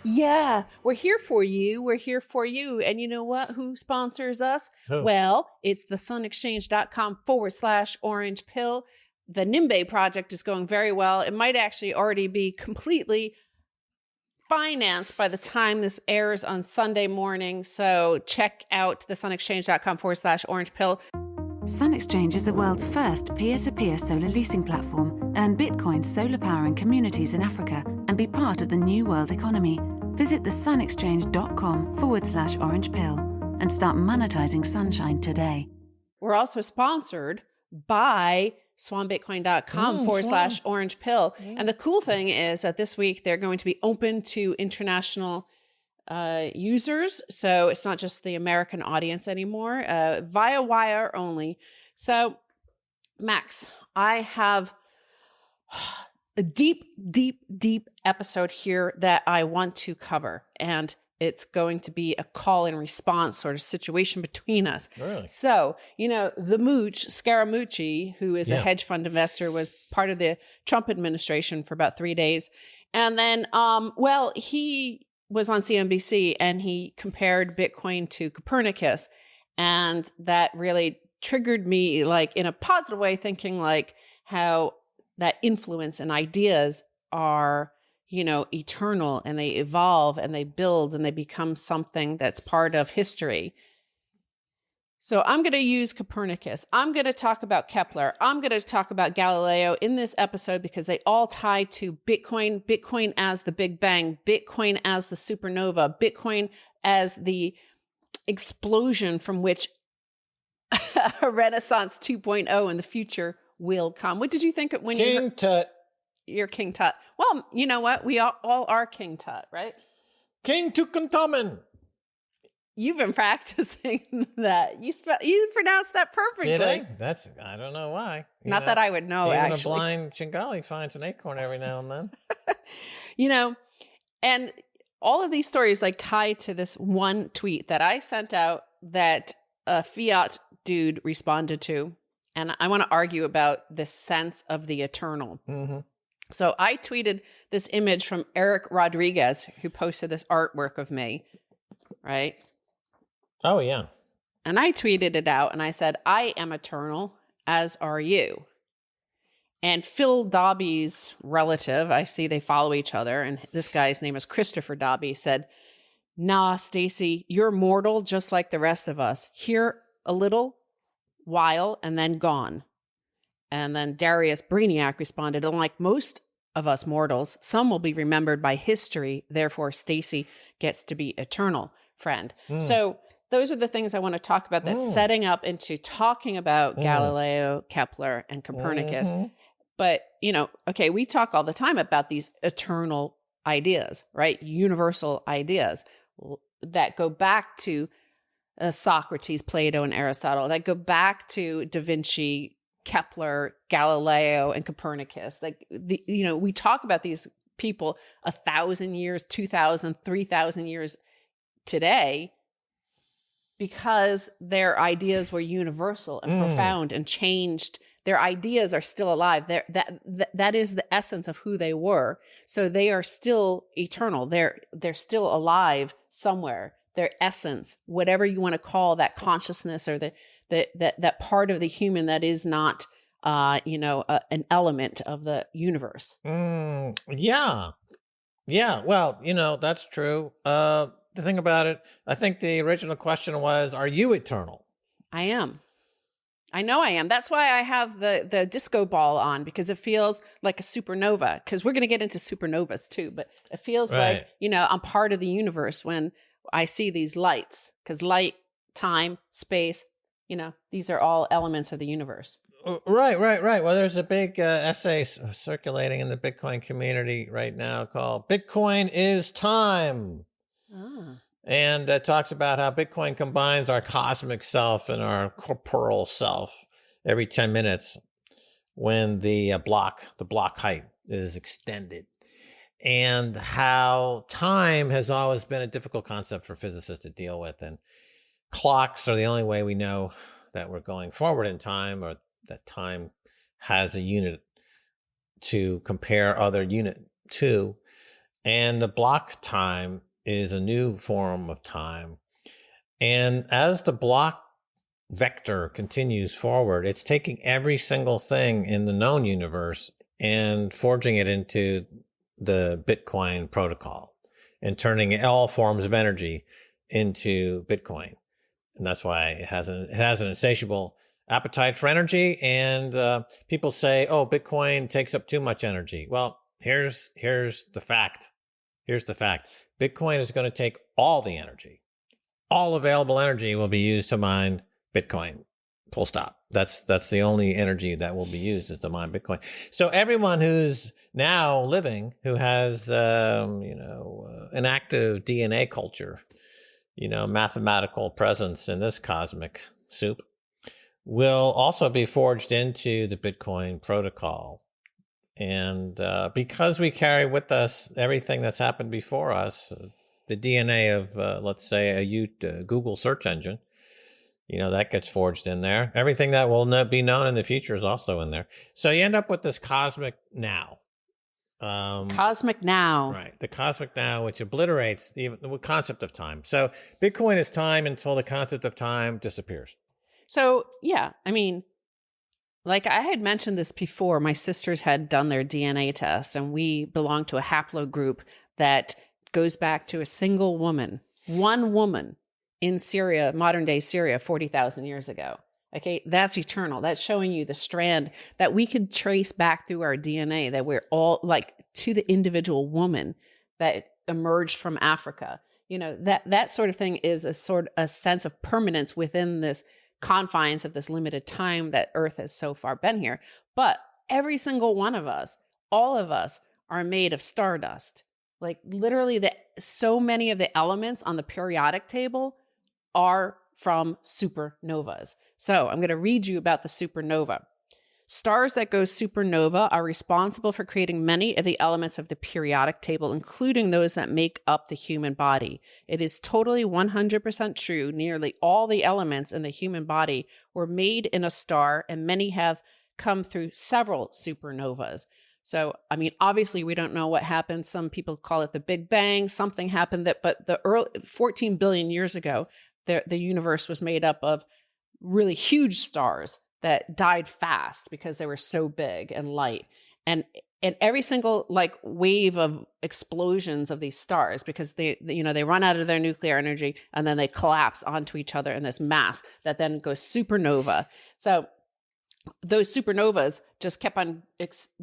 Yeah, we're here for you. We're here for you. And you know what? Who sponsors us? Who? Well, it's the sunexchange.com/orange pill. The Nimbe project is going very well. It might actually already be completely financed by the time this airs on Sunday morning. So check out the sunexchange.com/orange pill. SunExchange is the world's first peer-to-peer solar leasing platform. Earn Bitcoin solar power in communities in Africa and be part of the new world economy. Visit thesunexchange.com/orange pill and start monetizing sunshine today. We're also sponsored by swanbitcoin.com/orange pill. And the cool thing is that this week they're going to be open to international users. So it's not just the American audience anymore, via wire only. So Max, I have a deep episode here that I want to cover. And it's going to be a call and response sort of situation between us. Really? So, the mooch, Scaramucci, who is a hedge fund investor, was part of the Trump administration for about 3 days. And then, he was on CNBC and he compared Bitcoin to Copernicus. And that really triggered me, like in a positive way, thinking like how that influence and ideas are, eternal, and they evolve and they build and they become something that's part of history. So I'm going to use Copernicus. I'm going to talk about Kepler. I'm going to talk about Galileo in this episode because they all tie to Bitcoin, Bitcoin as the Big Bang, Bitcoin as the supernova, Bitcoin as the explosion from which a Renaissance 2.0 in the future will come. What did you think when King Tut? You're King Tut. Well, you know what? We all are King Tut, right? King Tutankhamun. You've been practicing that. You pronounced that perfectly. Did I? I don't know why. Not that I would know, even actually. A blind Chingali finds an acorn every now and then. And all of these stories like tie to this one tweet that I sent out that a Fiat dude responded to. And I want to argue about this sense of the eternal. Mm-hmm. So I tweeted this image from Eric Rodriguez, who posted this artwork of me, right? Oh, yeah. And I tweeted it out and I said, I am eternal, as are you. And Phil Dobby's relative, I see they follow each other, and this guy's name is Christopher Dobby, said, nah, Stacy, you're mortal just like the rest of us. Here a little while and then gone. And then Darius Brainiac responded, unlike most of us mortals, some will be remembered by history. Therefore, Stacy gets to be eternal, friend. So those are the things I want to talk about that's setting up into talking about Galileo, Kepler, and Copernicus. But, we talk all the time about these eternal ideas, right? Universal ideas that go back to Socrates, Plato, and Aristotle, that go back to Da Vinci, Kepler, Galileo, and Copernicus. We talk about these people 1,000 years, 2,000, 3,000 years today, because their ideas were universal and profound and changed. Their ideas are still alive. That is the essence of who they were. So they are still eternal. They're still alive somewhere. Their essence, whatever you want to call that consciousness or that part of the human that is not, an element of the universe. Yeah. Well, that's true. The thing about it, I think the original question was, are you eternal? I am. I know I am. That's why I have the disco ball on, because it feels like a supernova, because we're going to get into supernovas too, but it feels like, Right. I'm part of the universe when I see these lights, because light, time, space, these are all elements of the universe. Right. Well, there's a big essay circulating in the Bitcoin community right now called Bitcoin is Time. Ah. And it talks about how Bitcoin combines our cosmic self and our corporal self every 10 minutes when the block height is extended. And how time has always been a difficult concept for physicists to deal with. And clocks are the only way we know that we're going forward in time, or that time has a unit to compare other unit to. And the block time is a new form of time. And as the block vector continues forward, it's taking every single thing in the known universe and forging it into the Bitcoin protocol and turning all forms of energy into Bitcoin. And that's why it has an insatiable appetite for energy. And people say, "Oh, Bitcoin takes up too much energy." Well, here's the fact. Here's the fact. Bitcoin is going to take all the energy. All available energy will be used to mine Bitcoin. Full stop. That's the only energy that will be used is to mine Bitcoin. So everyone who's now living, who has an active DNA culture, mathematical presence in this cosmic soup, will also be forged into the Bitcoin protocol. And because we carry with us everything that's happened before us, the DNA of, let's say, a Google search engine, that gets forged in there. Everything that will not be known in the future is also in there. So you end up with this cosmic now. Cosmic now. Right. The cosmic now, which obliterates even the concept of time. So Bitcoin is time until the concept of time disappears. So, yeah, I mean, like I had mentioned this before, my sisters had done their DNA test, and we belong to a haplogroup that goes back to a single woman, one woman in Syria, modern day Syria, 40,000 years ago. Okay, that's eternal. That's showing you the strand that we could trace back through our DNA, that we're all like to the individual woman that emerged from Africa. That sort of thing is a sense of permanence within this confines of this limited time that Earth has so far been here. But every single one of us, all of us, are made of stardust. Like literally, so many of the elements on the periodic table are from supernovas. So I'm going to read you about the supernova. Stars that go supernova are responsible for creating many of the elements of the periodic table, including those that make up the human body. It is totally 100% true. Nearly all the elements in the human body were made in a star, and many have come through several supernovas. So, I mean, obviously we don't know what happened. Some people call it the Big Bang. Something happened but the early 14 billion years ago, the universe was made up of really huge stars that died fast because they were so big and light. And every single wave of explosions of these stars, because they run out of their nuclear energy and then they collapse onto each other in this mass that then goes supernova. So those supernovas just kept on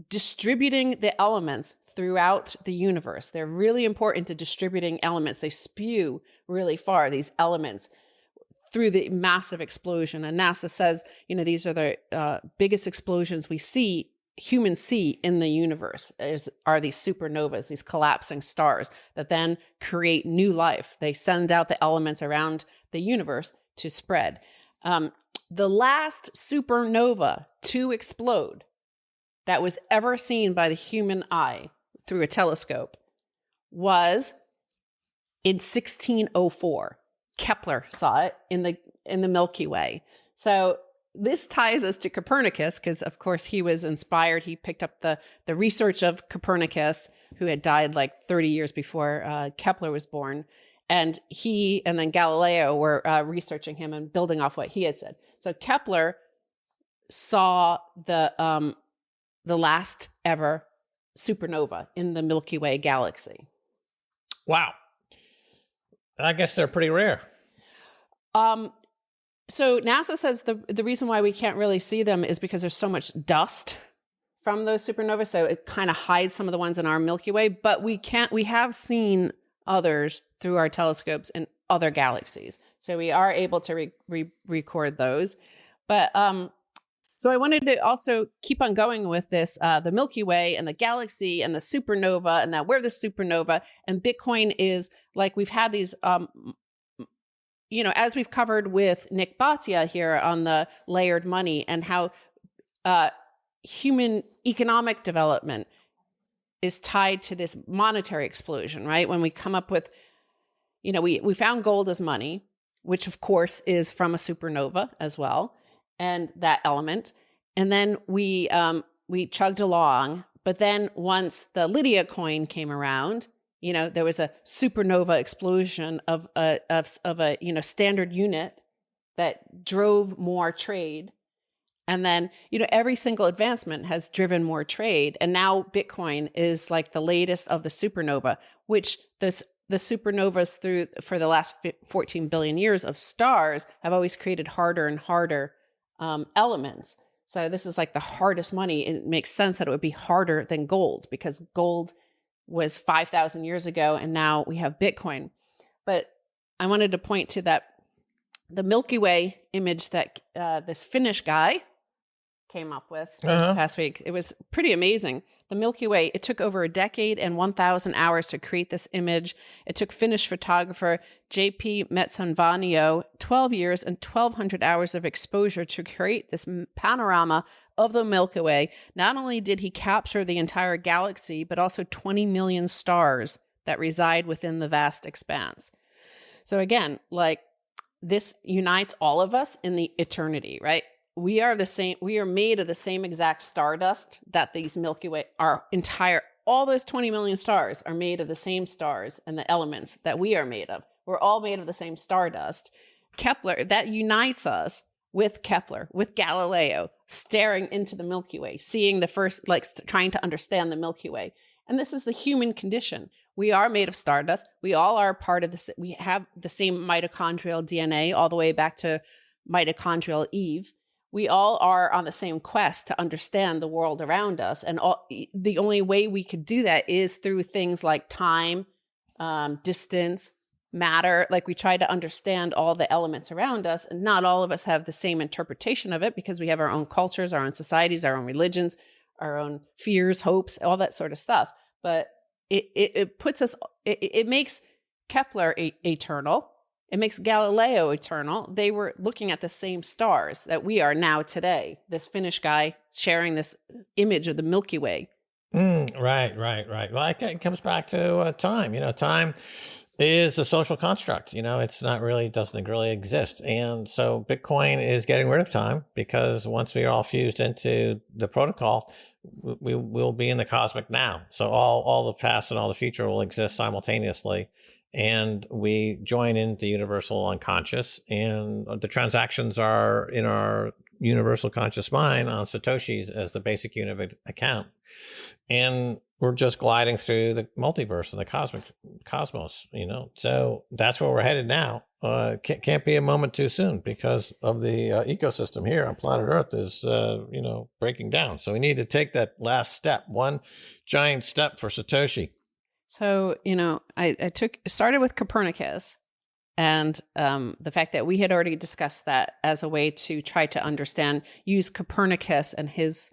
distributing the elements throughout the universe. They're really important to distributing elements. They spew really far, these elements, through the massive explosion. And NASA says, these are the biggest explosions humans see in the universe, are these supernovas, these collapsing stars that then create new life. They send out the elements around the universe to spread. The last supernova to explode that was ever seen by the human eye through a telescope was in 1604. Kepler saw it in the Milky Way. So this ties us to Copernicus, because of course he was inspired. He picked up the research of Copernicus, who had died 30 years before Kepler was born. And he and then Galileo were researching him and building off what he had said. So Kepler saw the last ever supernova in the Milky Way galaxy. Wow. I guess they're pretty rare. So NASA says the reason why we can't really see them is because there's so much dust from those supernovas, so it kind of hides some of the ones in our Milky Way, but we have seen others through our telescopes in other galaxies. So we are able to record those. But so I wanted to also keep on going with this, the Milky Way and the galaxy and the supernova, and that we're the supernova, and Bitcoin is like, we've had these, as we've covered with Nick Bhatia here on the layered money, and how human economic development is tied to this monetary explosion, right? When we come up with, we found gold as money, which of course is from a supernova as well, and that element. And then we chugged along, but then once the Lydia coin came around, there was a supernova explosion of a standard unit that drove more trade. And then, every single advancement has driven more trade. And now Bitcoin is like the latest of the supernova, which the supernovas for the last 14 billion years of stars have always created harder and harder elements. So this is like the hardest money. It makes sense that it would be harder than gold, because gold was 5,000 years ago, and now we have Bitcoin. But I wanted to point to that the Milky Way image that this Finnish guy came up with this past week. It was pretty amazing. The Milky Way, it took over a decade and 1,000 hours to create this image. It took Finnish photographer J.P. Metsanvanio 12 years and 1,200 hours of exposure to create this panorama of the Milky Way. Not only did he capture the entire galaxy, but also 20 million stars that reside within the vast expanse. So again, like, this unites all of us in the eternity, right? We are the same. We are made of the same exact stardust that these Milky Way, all those 20 million stars are made of the same stars and the elements that we are made of. We're all made of the same stardust. Kepler, that unites us with Kepler, with Galileo, staring into the Milky Way, seeing the first, trying to understand the Milky Way. And this is the human condition. We are made of stardust. We all are part of this. We have the same mitochondrial DNA all the way back to mitochondrial Eve. We all are on the same quest to understand the world around us. And the only way we could do that is through things like time, distance, matter. Like, we try to understand all the elements around us, and not all of us have the same interpretation of it, because we have our own cultures, our own societies, our own religions, our own fears, hopes, all that sort of stuff. But it puts us, it makes Kepler eternal. It makes Galileo eternal. They were looking at the same stars that we are now today. This Finnish guy sharing this image of the Milky Way. Right. Well, it comes back to time. Time is a social construct. It's not really, doesn't really exist. And so Bitcoin is getting rid of time, because once we are all fused into the protocol, we will be in the cosmic now. So all the past and all the future will exist simultaneously. And we join in the universal unconscious, and the transactions are in our universal conscious mind on Satoshis as the basic unit of account. And we're just gliding through the multiverse and the cosmos, So that's where we're headed now. Can't be a moment too soon, because of the ecosystem here on planet Earth is, breaking down. So we need to take that last step, one giant step for Satoshi. So, I started with Copernicus, and the fact that we had already discussed that as a way to try to use Copernicus and his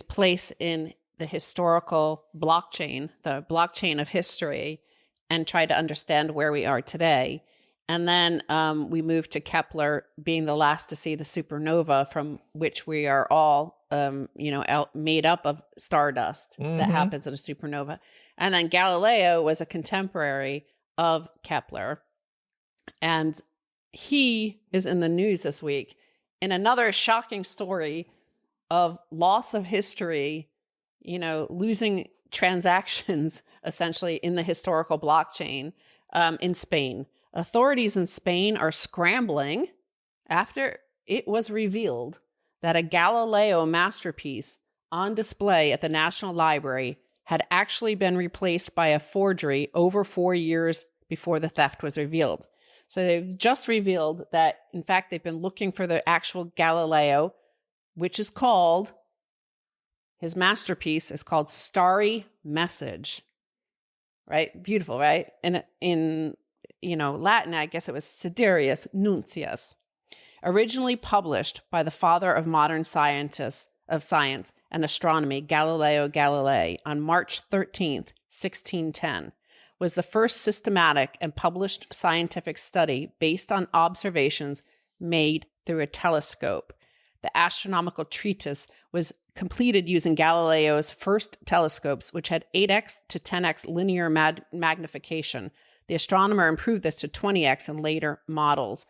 place in the historical blockchain, the blockchain of history, and try to understand where we are today. And then we moved to Kepler being the last to see the supernova, from which we are all, made up of stardust that happens in a supernova. And then Galileo was a contemporary of Kepler. And he is in the news this week in another shocking story of loss of history, losing transactions essentially in the historical blockchain in Spain. Authorities in Spain are scrambling after it was revealed that a Galileo masterpiece on display at the National Library had actually been replaced by a forgery over 4 years before the theft was revealed. So they've just revealed that, in fact, they've been looking for the actual Galileo, which is called, his masterpiece is called Starry Message. Right? Beautiful, right? And in Latin, I guess it was Sidereus Nuncius. Originally published by the father of modern science and astronomy, Galileo Galilei, on March 13th, 1610, was the first systematic and published scientific study based on observations made through a telescope. The astronomical treatise was completed using Galileo's first telescopes, which had 8x to 10x linear magnification. The astronomer improved this to 20x in later models,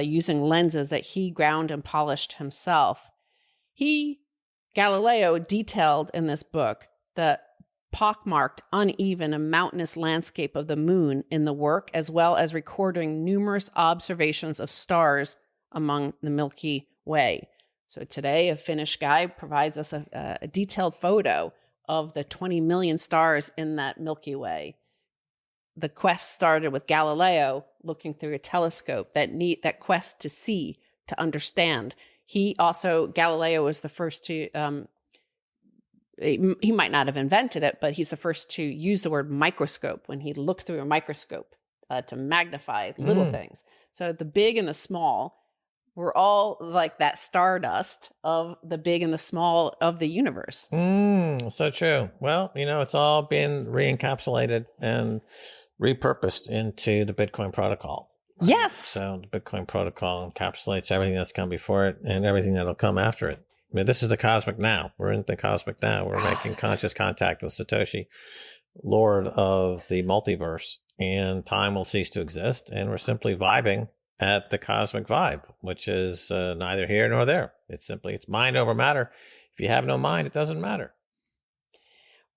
using lenses that he ground and polished himself. Galileo, detailed in this book the pockmarked, uneven, and mountainous landscape of the moon in the work, as well as recording numerous observations of stars among the Milky Way. So today, a Finnish guy provides us a detailed photo of the 20 million stars in that Milky Way. The quest started with Galileo looking through a telescope, that quest to see, to understand. Galileo was the first to, he might not have invented it, but he's the first to use the word microscope when he looked through a microscope to magnify little things. So the big and the small were all like that stardust of the big and the small of the universe. So true. Well, it's all been re-encapsulated and repurposed into the Bitcoin protocol. Yes. So the Bitcoin protocol encapsulates everything that's come before it and everything that'll come after it. I mean, this is the cosmic now. We're in the cosmic now. We're making conscious contact with Satoshi, Lord of the multiverse, and time will cease to exist. And we're simply vibing at the cosmic vibe, which is neither here nor there. It's mind over matter. If you have no mind, it doesn't matter.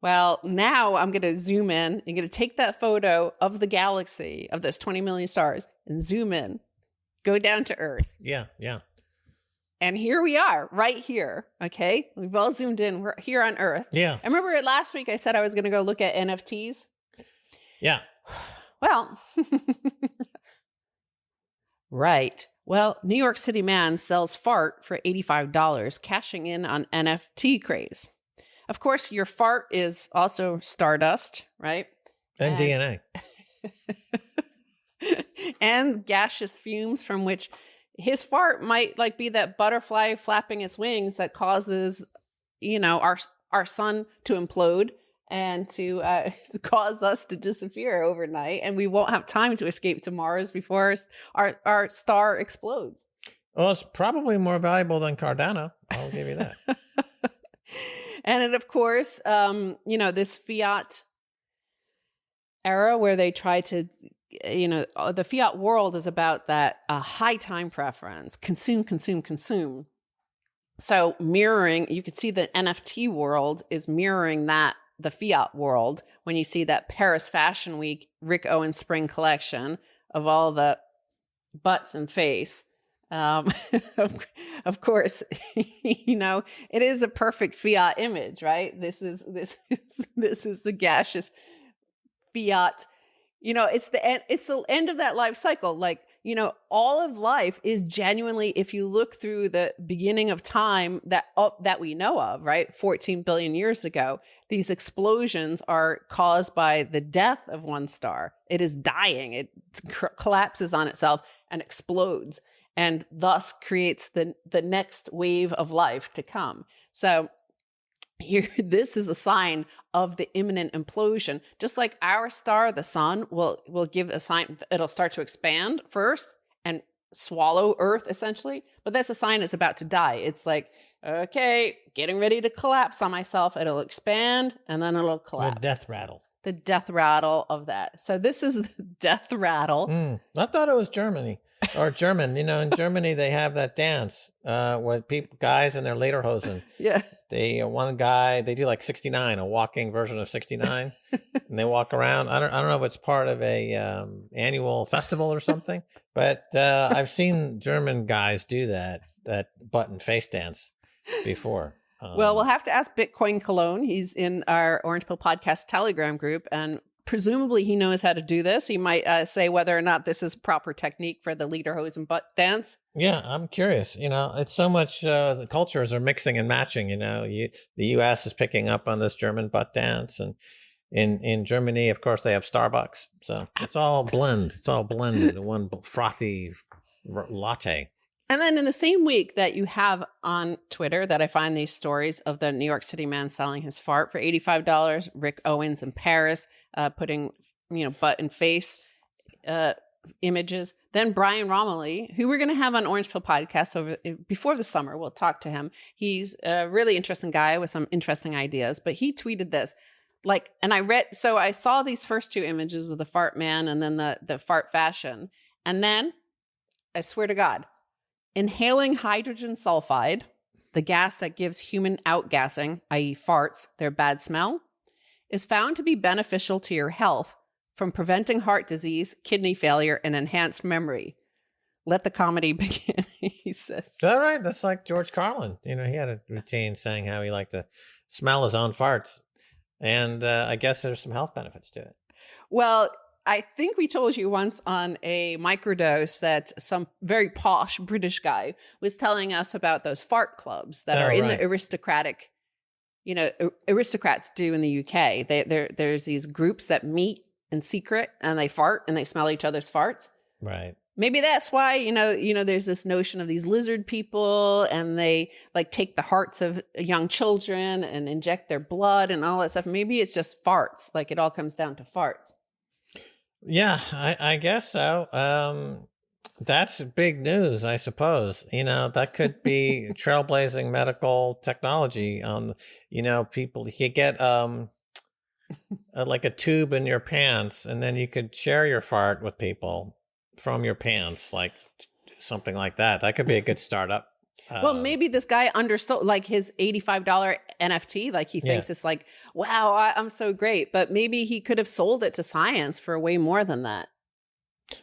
Well, now I'm going to zoom in. I'm going to take that photo of the galaxy, of those 20 million stars, and zoom in, go down to Earth. Yeah. And here we are, right here. Okay. We've all zoomed in. We're here on Earth. Yeah. I remember last week I said I was going to go look at NFTs. Yeah. Well, right. Well, New York City man sells fart for $85, cashing in on NFT craze. Of course, your fart is also stardust, right? And DNA. And gaseous fumes from which his fart might be that butterfly flapping its wings that causes, our sun to implode and to cause us to disappear overnight. And we won't have time to escape to Mars before our star explodes. Well, it's probably more valuable than Cardano. I'll give you that. And then, of course, this Fiat era where they try to, the Fiat world is about that high time preference, consume. So mirroring, you could see the NFT world is mirroring the Fiat world when you see that Paris Fashion Week Rick Owens spring collection of all the butts and face. Of course, it is a perfect Fiat image, right? This is the gaseous Fiat. It's the end of that life cycle. Like, all of life is genuinely, if you look through the beginning of time that we know of, right? 14 billion years ago, these explosions are caused by the death of one star. It is dying. It collapses on itself and explodes, and thus creates the next wave of life to come. So here, this is a sign of the imminent implosion. Just like our star, the sun, will give a sign. It'll start to expand first and swallow Earth, essentially. But that's a sign it's about to die. It's like, okay, getting ready to collapse on myself. It'll expand and then it'll collapse. The death rattle. The death rattle of that. So this is the death rattle. I thought it was Germany. Or German, in Germany they have that dance where guys in their lederhosen. Yeah. One guy, they do like 69, a walking version of 69, and they walk around. I don't know if it's part of a annual festival or something, but I've seen German guys do that butt and face dance before. Well, we'll have to ask Bitcoin Cologne. He's in our Orange Pill Podcast Telegram group and presumably he knows how to do this. He might say whether or not this is proper technique for the lederhosen butt dance. Yeah, I'm curious. It's so much, the cultures are mixing and matching. The U.S. is picking up on this German butt dance, and in Germany, of course, they have Starbucks. So it's all blended in one frothy latte. And then in the same week that you have on Twitter that I find these stories of the New York City man selling his fart for $85, Rick Owens in Paris putting, butt and face images. Then Brian Romilly, who we're going to have on Orange Pill Podcast before the summer. We'll talk to him. He's a really interesting guy with some interesting ideas, but he tweeted this. I saw these first two images of the fart man and then the fart fashion. And then, I swear to God, inhaling hydrogen sulfide, the gas that gives human outgassing, i.e. farts, their bad smell, is found to be beneficial to your health from preventing heart disease, kidney failure, and enhanced memory. Let the comedy begin, he says. Is that right? That's like George Carlin. He had a routine saying how he liked to smell his own farts. And I guess there's some health benefits to it. Well, I think we told you once on a microdose that some very posh British guy was telling us about those fart clubs that are in the aristocratic, aristocrats do in the UK. There's these groups that meet in secret and they fart and they smell each other's farts. Right. Maybe that's why, there's this notion of these lizard people and they take the hearts of young children and inject their blood and all that stuff. Maybe it's just farts. It all comes down to farts. Yeah, I guess so. That's big news, I suppose. That could be trailblazing medical technology on, people. You could get like a tube in your pants and then you could share your fart with people from your pants, like something like that. That could be a good startup. Well, maybe this guy undersold his $85 NFT. He thinks it's wow, I'm so great. But maybe he could have sold it to science for way more than that.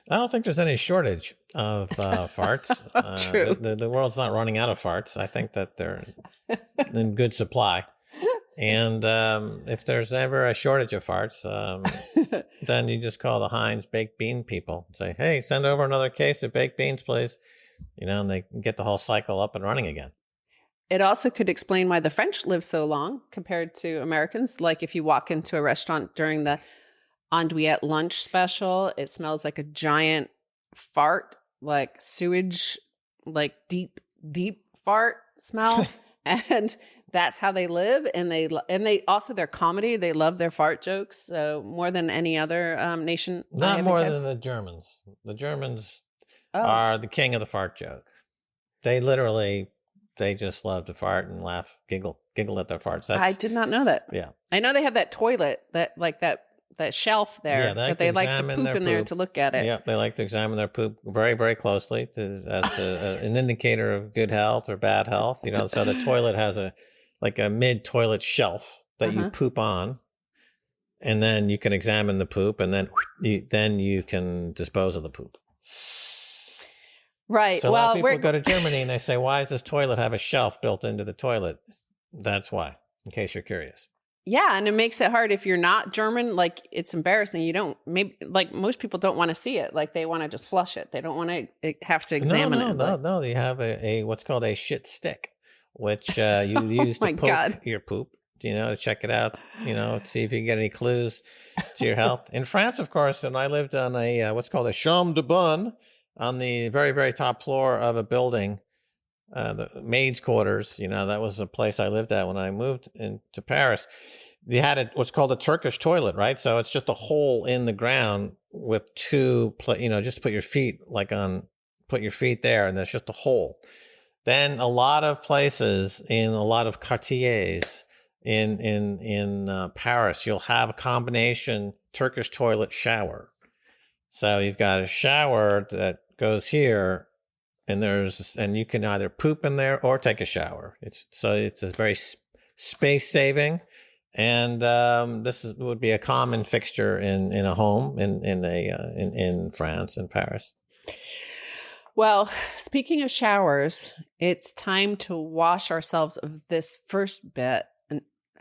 I don't think there's any shortage of farts. True. The world's not running out of farts. I think that they're in good supply. And if there's ever a shortage of farts, then you just call the Heinz baked bean people. Say, hey, send over another case of baked beans, please. And they can get the whole cycle up and running again. It also could explain why the French live so long compared to Americans. If you walk into a restaurant during the Andouillette lunch special, it smells like a giant fart, like sewage, deep fart smell. And that's how they live. And they also, their comedy, they love their fart jokes. So more than any other nation. Not more than the Germans. The Germans are the king of the fart joke. They just love to fart and laugh, giggle at their farts. I did not know that. Yeah. I know they have that toilet, that shelf there, that they like to poop in there to look at it. Yeah, they like to examine their poop very, very closely as an indicator of good health or bad health. So the toilet has a mid-toilet shelf that you poop on, and then you can examine the poop, and then you can dispose of the poop. Right. So a lot of people go to Germany and they say, why does this toilet have a shelf built into the toilet? That's why, in case you're curious. Yeah, and it makes it hard if you're not German. It's embarrassing. You don't, maybe most people don't want to see it. They want to just flush it. They don't want to have to examine it. No. You have a what's called a shit stick, which you use to poke your poop. To check it out. See if you can get any clues to your health. In France, of course, and I lived on a what's called a chambre de bonne on the very, very top floor of a building. The maid's quarters, that was a place I lived at when I moved into Paris. They had what's called a Turkish toilet, right? So it's just a hole in the ground with two, just put your feet put your feet there, and there's just a hole. Then a lot of places in a lot of quartiers in Paris, you'll have a combination Turkish toilet shower. So you've got a shower that goes here. And you can either poop in there or take a shower. It's a very space saving, and would be a common fixture in a home in France and Paris. Well, speaking of showers, it's time to wash ourselves of this first bit,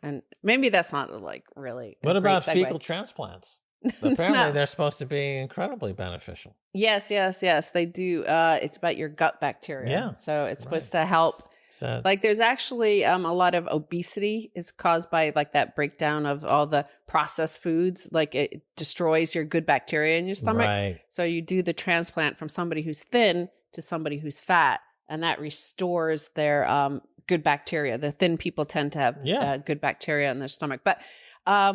and maybe that's not really. What about fecal transplants? Apparently, No. they're supposed to be incredibly beneficial. Yes, yes, yes. They do. It's about your gut bacteria. Yeah, So it's supposed right. to help. So, Like there's actually a lot of obesity is caused by like that breakdown of all the processed foods. Like it destroys your good bacteria in your stomach. right. So you do the transplant from somebody who's thin to somebody who's fat, and that restores their good bacteria. The thin people tend to have Yeah. good bacteria in their stomach. But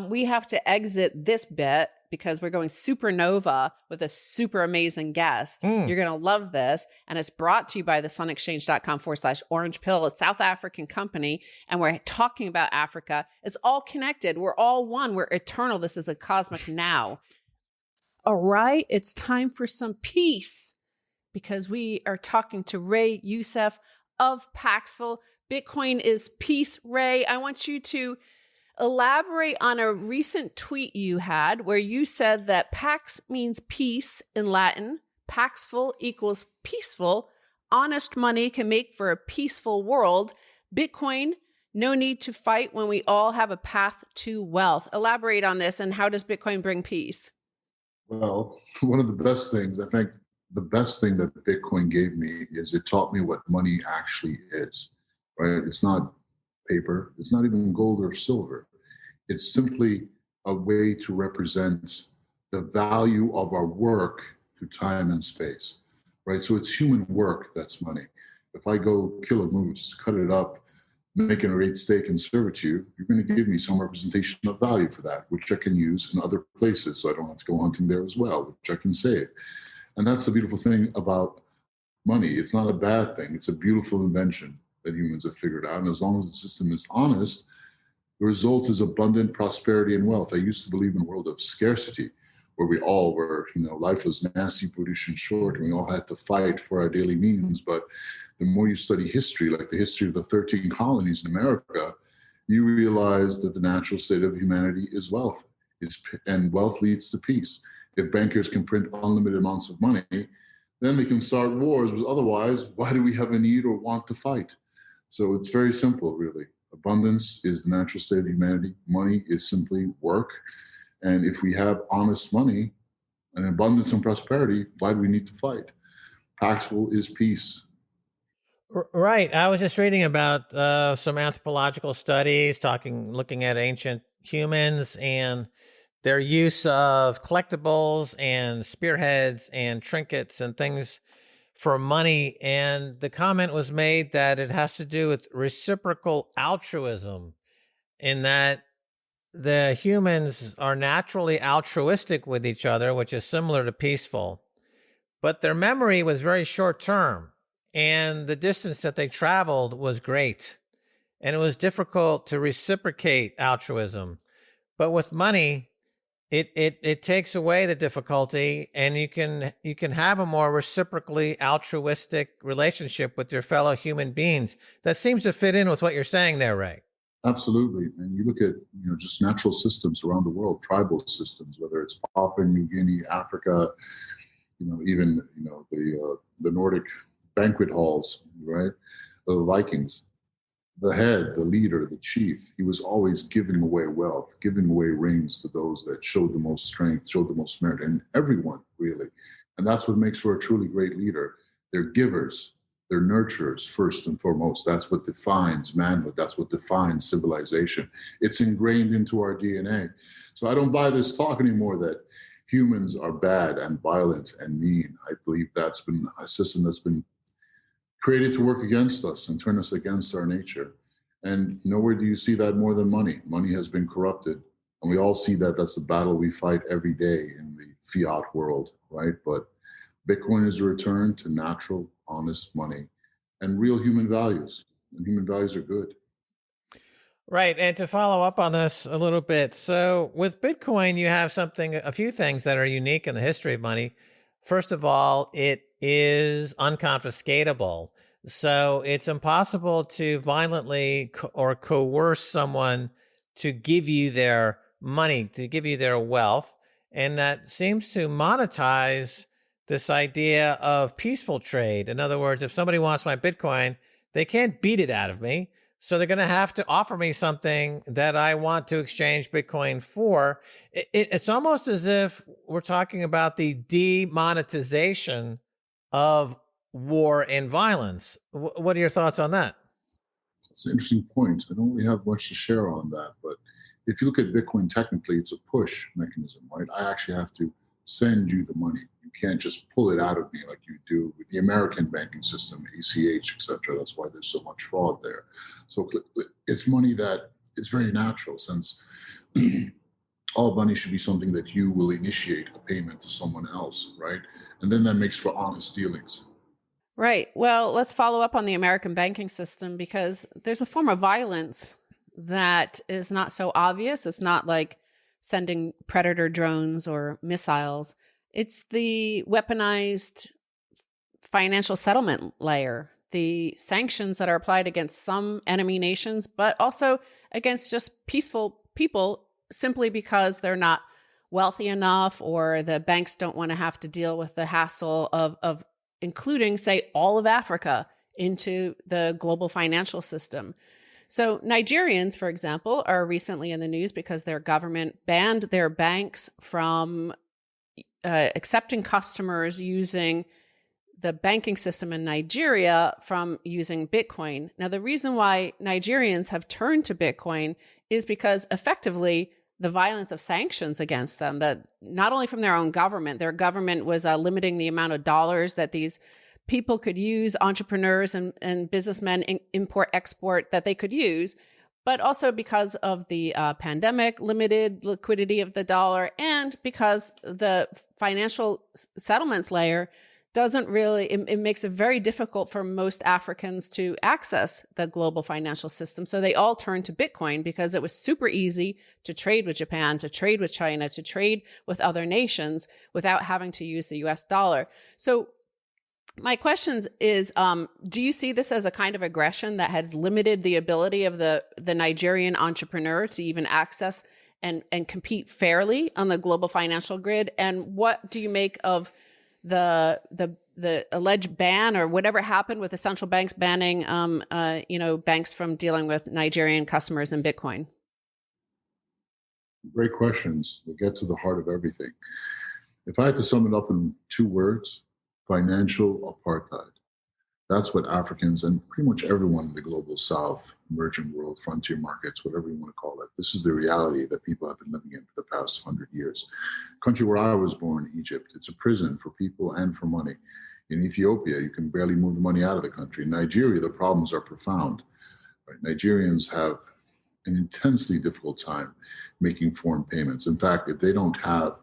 we have to exit this bit because we're going supernova with a super amazing guest. Mm. You're going to love this. And it's brought to you by the sunexchange.com/orange pill, a South African company. And we're talking about Africa. It's all connected. We're all one. We're eternal. This is a cosmic now. All right. It's time for some peace because we are talking to Ray Youssef of Paxful. Bitcoin is peace. Ray, I want you to elaborate on a recent tweet you had where you said that Pax means peace in Latin. Paxful equals peaceful. Honest money can make for a peaceful world. Bitcoin, no need to fight when we all have a path to wealth. Elaborate on this and how does Bitcoin bring peace? Well, one of the best things, I think the best thing that Bitcoin gave me is it taught me what money actually is, right? It's not paper. It's not even gold or silver. It's simply a way to represent the value of our work through time and space, right? So it's human work that's money. If I go kill a moose, cut it up, make an great steak and serve it to you, you're going to give me some representation of value for that, which I can use in other places. So I don't have to go hunting there as well, which I can save. And that's the beautiful thing about money. It's not a bad thing. It's a beautiful invention that humans have figured out. And as long as the system is honest, the result is abundant prosperity and wealth. I used to believe in a world of scarcity, where we all were, life was nasty, brutish, and short, and we all had to fight for our daily needs. But the more you study history, like the history of the 13 colonies in America, you realize that the natural state of humanity is wealth, and wealth leads to peace. If bankers can print unlimited amounts of money, then they can start wars. Because otherwise, why do we have a need or want to fight? So it's very simple, really. Abundance is the natural state of humanity. Money is simply work. And if we have honest money and abundance and prosperity, why do we need to fight? Paxful is peace. Right. I was just reading about some anthropological studies looking at ancient humans and their use of collectibles and spearheads and trinkets and things for money. And the comment was made that it has to do with reciprocal altruism, in that the humans are naturally altruistic with each other, which is similar to peaceful, but their memory was very short term. And the distance that they traveled was great. And it was difficult to reciprocate altruism. But with money, it takes away the difficulty, and you can have a more reciprocally altruistic relationship with your fellow human beings. That seems to fit in with what you're saying there, Ray. Absolutely. And you look at, just natural systems around the world, tribal systems, whether it's Papua New Guinea, Africa, even, the Nordic banquet halls, right? The Vikings, the head, the leader, the chief, he was always giving away wealth, giving away rings to those that showed the most strength, showed the most merit, and everyone, really. And that's what makes for a truly great leader. They're givers, they're nurturers, first and foremost. That's what defines manhood. That's what defines civilization. It's ingrained into our DNA. So I don't buy this talk anymore that humans are bad and violent and mean. I believe that's been a system that's been created to work against us and turn us against our nature. And nowhere do you see that more than money. Money has been corrupted. And we all see that that's the battle we fight every day in the fiat world, right? But Bitcoin is a return to natural, honest money and real human values. And human values are good. Right. And to follow up on this a little bit, so with Bitcoin, you have a few things that are unique in the history of money. First of all, it is unconfiscatable. So it's impossible to violently or coerce someone to give you their money, to give you their wealth. And that seems to monetize this idea of peaceful trade. In other words, if somebody wants my Bitcoin, they can't beat it out of me. So they're going to have to offer me something that I want to exchange Bitcoin for. It's almost as if we're talking about the demonetization of war and violence. What are your thoughts on that? It's an interesting point. I don't really have much to share on that, but if you look at Bitcoin, technically it's a push mechanism, right? I actually have to send you the money. You can't just pull it out of me like you do with the American banking system, ACH, etc. That's why there's so much fraud there. So it's money that is very natural, since all money should be something that you will initiate a payment to someone else, right? And then that makes for honest dealings. Right. Well, let's follow up on the American banking system, because there's a form of violence that is not so obvious. It's not like sending predator drones or missiles. It's the weaponized financial settlement layer, the sanctions that are applied against some enemy nations, but also against just peaceful people, simply because they're not wealthy enough, or the banks don't want to have to deal with the hassle of including, say, all of Africa into the global financial system. So Nigerians, for example, are recently in the news because their government banned their banks from accepting customers using the banking system in Nigeria from using Bitcoin. Now, the reason why Nigerians have turned to Bitcoin is because effectively the violence of sanctions against them, that not only from their own government, their government was limiting the amount of dollars that these people could use, entrepreneurs and businessmen, import, export, that they could use, but also because of the pandemic, limited liquidity of the dollar, and because the financial settlements layer doesn't really, it makes it very difficult for most Africans to access the global financial system. So they all turned to Bitcoin because it was super easy to trade with Japan, to trade with China, to trade with other nations without having to use the US dollar. So my question is, do you see this as a kind of aggression that has limited the ability of the Nigerian entrepreneur to even access and compete fairly on the global financial grid? And what do you make of the alleged ban, or whatever happened with the central banks banning, banks from dealing with Nigerian customers in Bitcoin? Great questions. We'll get to the heart of everything. If I had to sum it up in 2 words, financial apartheid. That's what Africans and pretty much everyone in the global south, emerging world, frontier markets, whatever you want to call it, this is the reality that people have been living in for the past 100 years. Country where I was born, Egypt, it's a prison for people and for money. In Ethiopia, you can barely move the money out of the country. In Nigeria, the problems are profound. Right? Nigerians have an intensely difficult time making foreign payments. In fact, if they don't have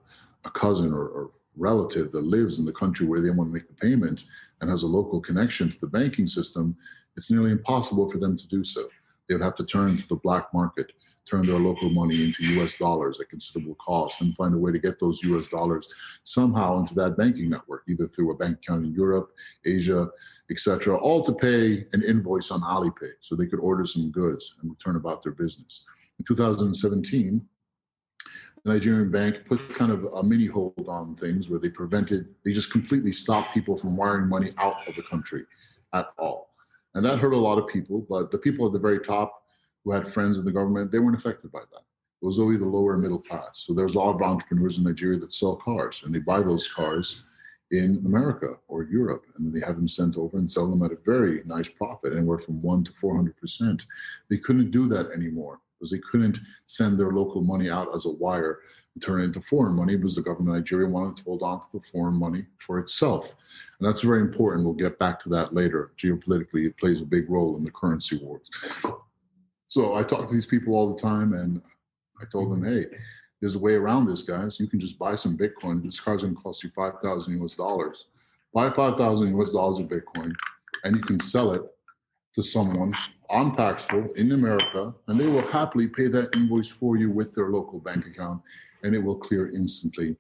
a cousin or relative that lives in the country where they want to make the payment and has a local connection to the banking system, it's nearly impossible for them to do so. They would have to turn to the black market, turn their local money into US dollars at considerable cost, and find a way to get those US dollars somehow into that banking network, either through a bank account in Europe, Asia, etc., all to pay an invoice on Alipay so they could order some goods and return about their business. In 2017, the Nigerian bank put kind of a mini hold on things where they just completely stopped people from wiring money out of the country at all. And that hurt a lot of people, but the people at the very top who had friends in the government, they weren't affected by that. It was only the lower middle class. So there's a lot of entrepreneurs in Nigeria that sell cars, and they buy those cars in America or Europe, and then they have them sent over and sell them at a very nice profit, anywhere from 100% to 400%. They couldn't do that anymore, because they couldn't send their local money out as a wire and turn it into foreign money, because the government of Nigeria wanted to hold on to the foreign money for itself. And that's very important. We'll get back to that later. Geopolitically, it plays a big role in the currency wars. So I talk to these people all the time, and I told them, hey, there's a way around this, guys. You can just buy some Bitcoin. This car's going to cost you 5,000 US dollars. Buy 5,000 US dollars of Bitcoin, and you can sell it to someone on Paxful in America, and they will happily pay that invoice for you with their local bank account, and it will clear instantly.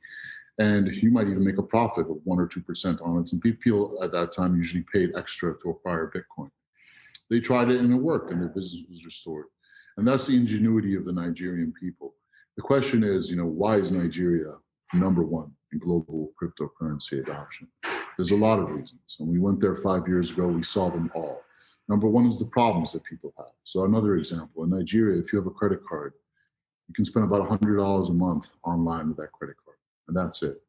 And you might even make a profit of 1 or 2% on it. And people at that time usually paid extra to acquire Bitcoin. They tried it and it worked, and their business was restored. And that's the ingenuity of the Nigerian people. The question is, why is Nigeria #1 in global cryptocurrency adoption? There's a lot of reasons. When we went there 5 years ago, we saw them all. Number one is the problems that people have. So another example, in Nigeria, if you have a credit card, you can spend about $100 a month online with that credit card, and that's it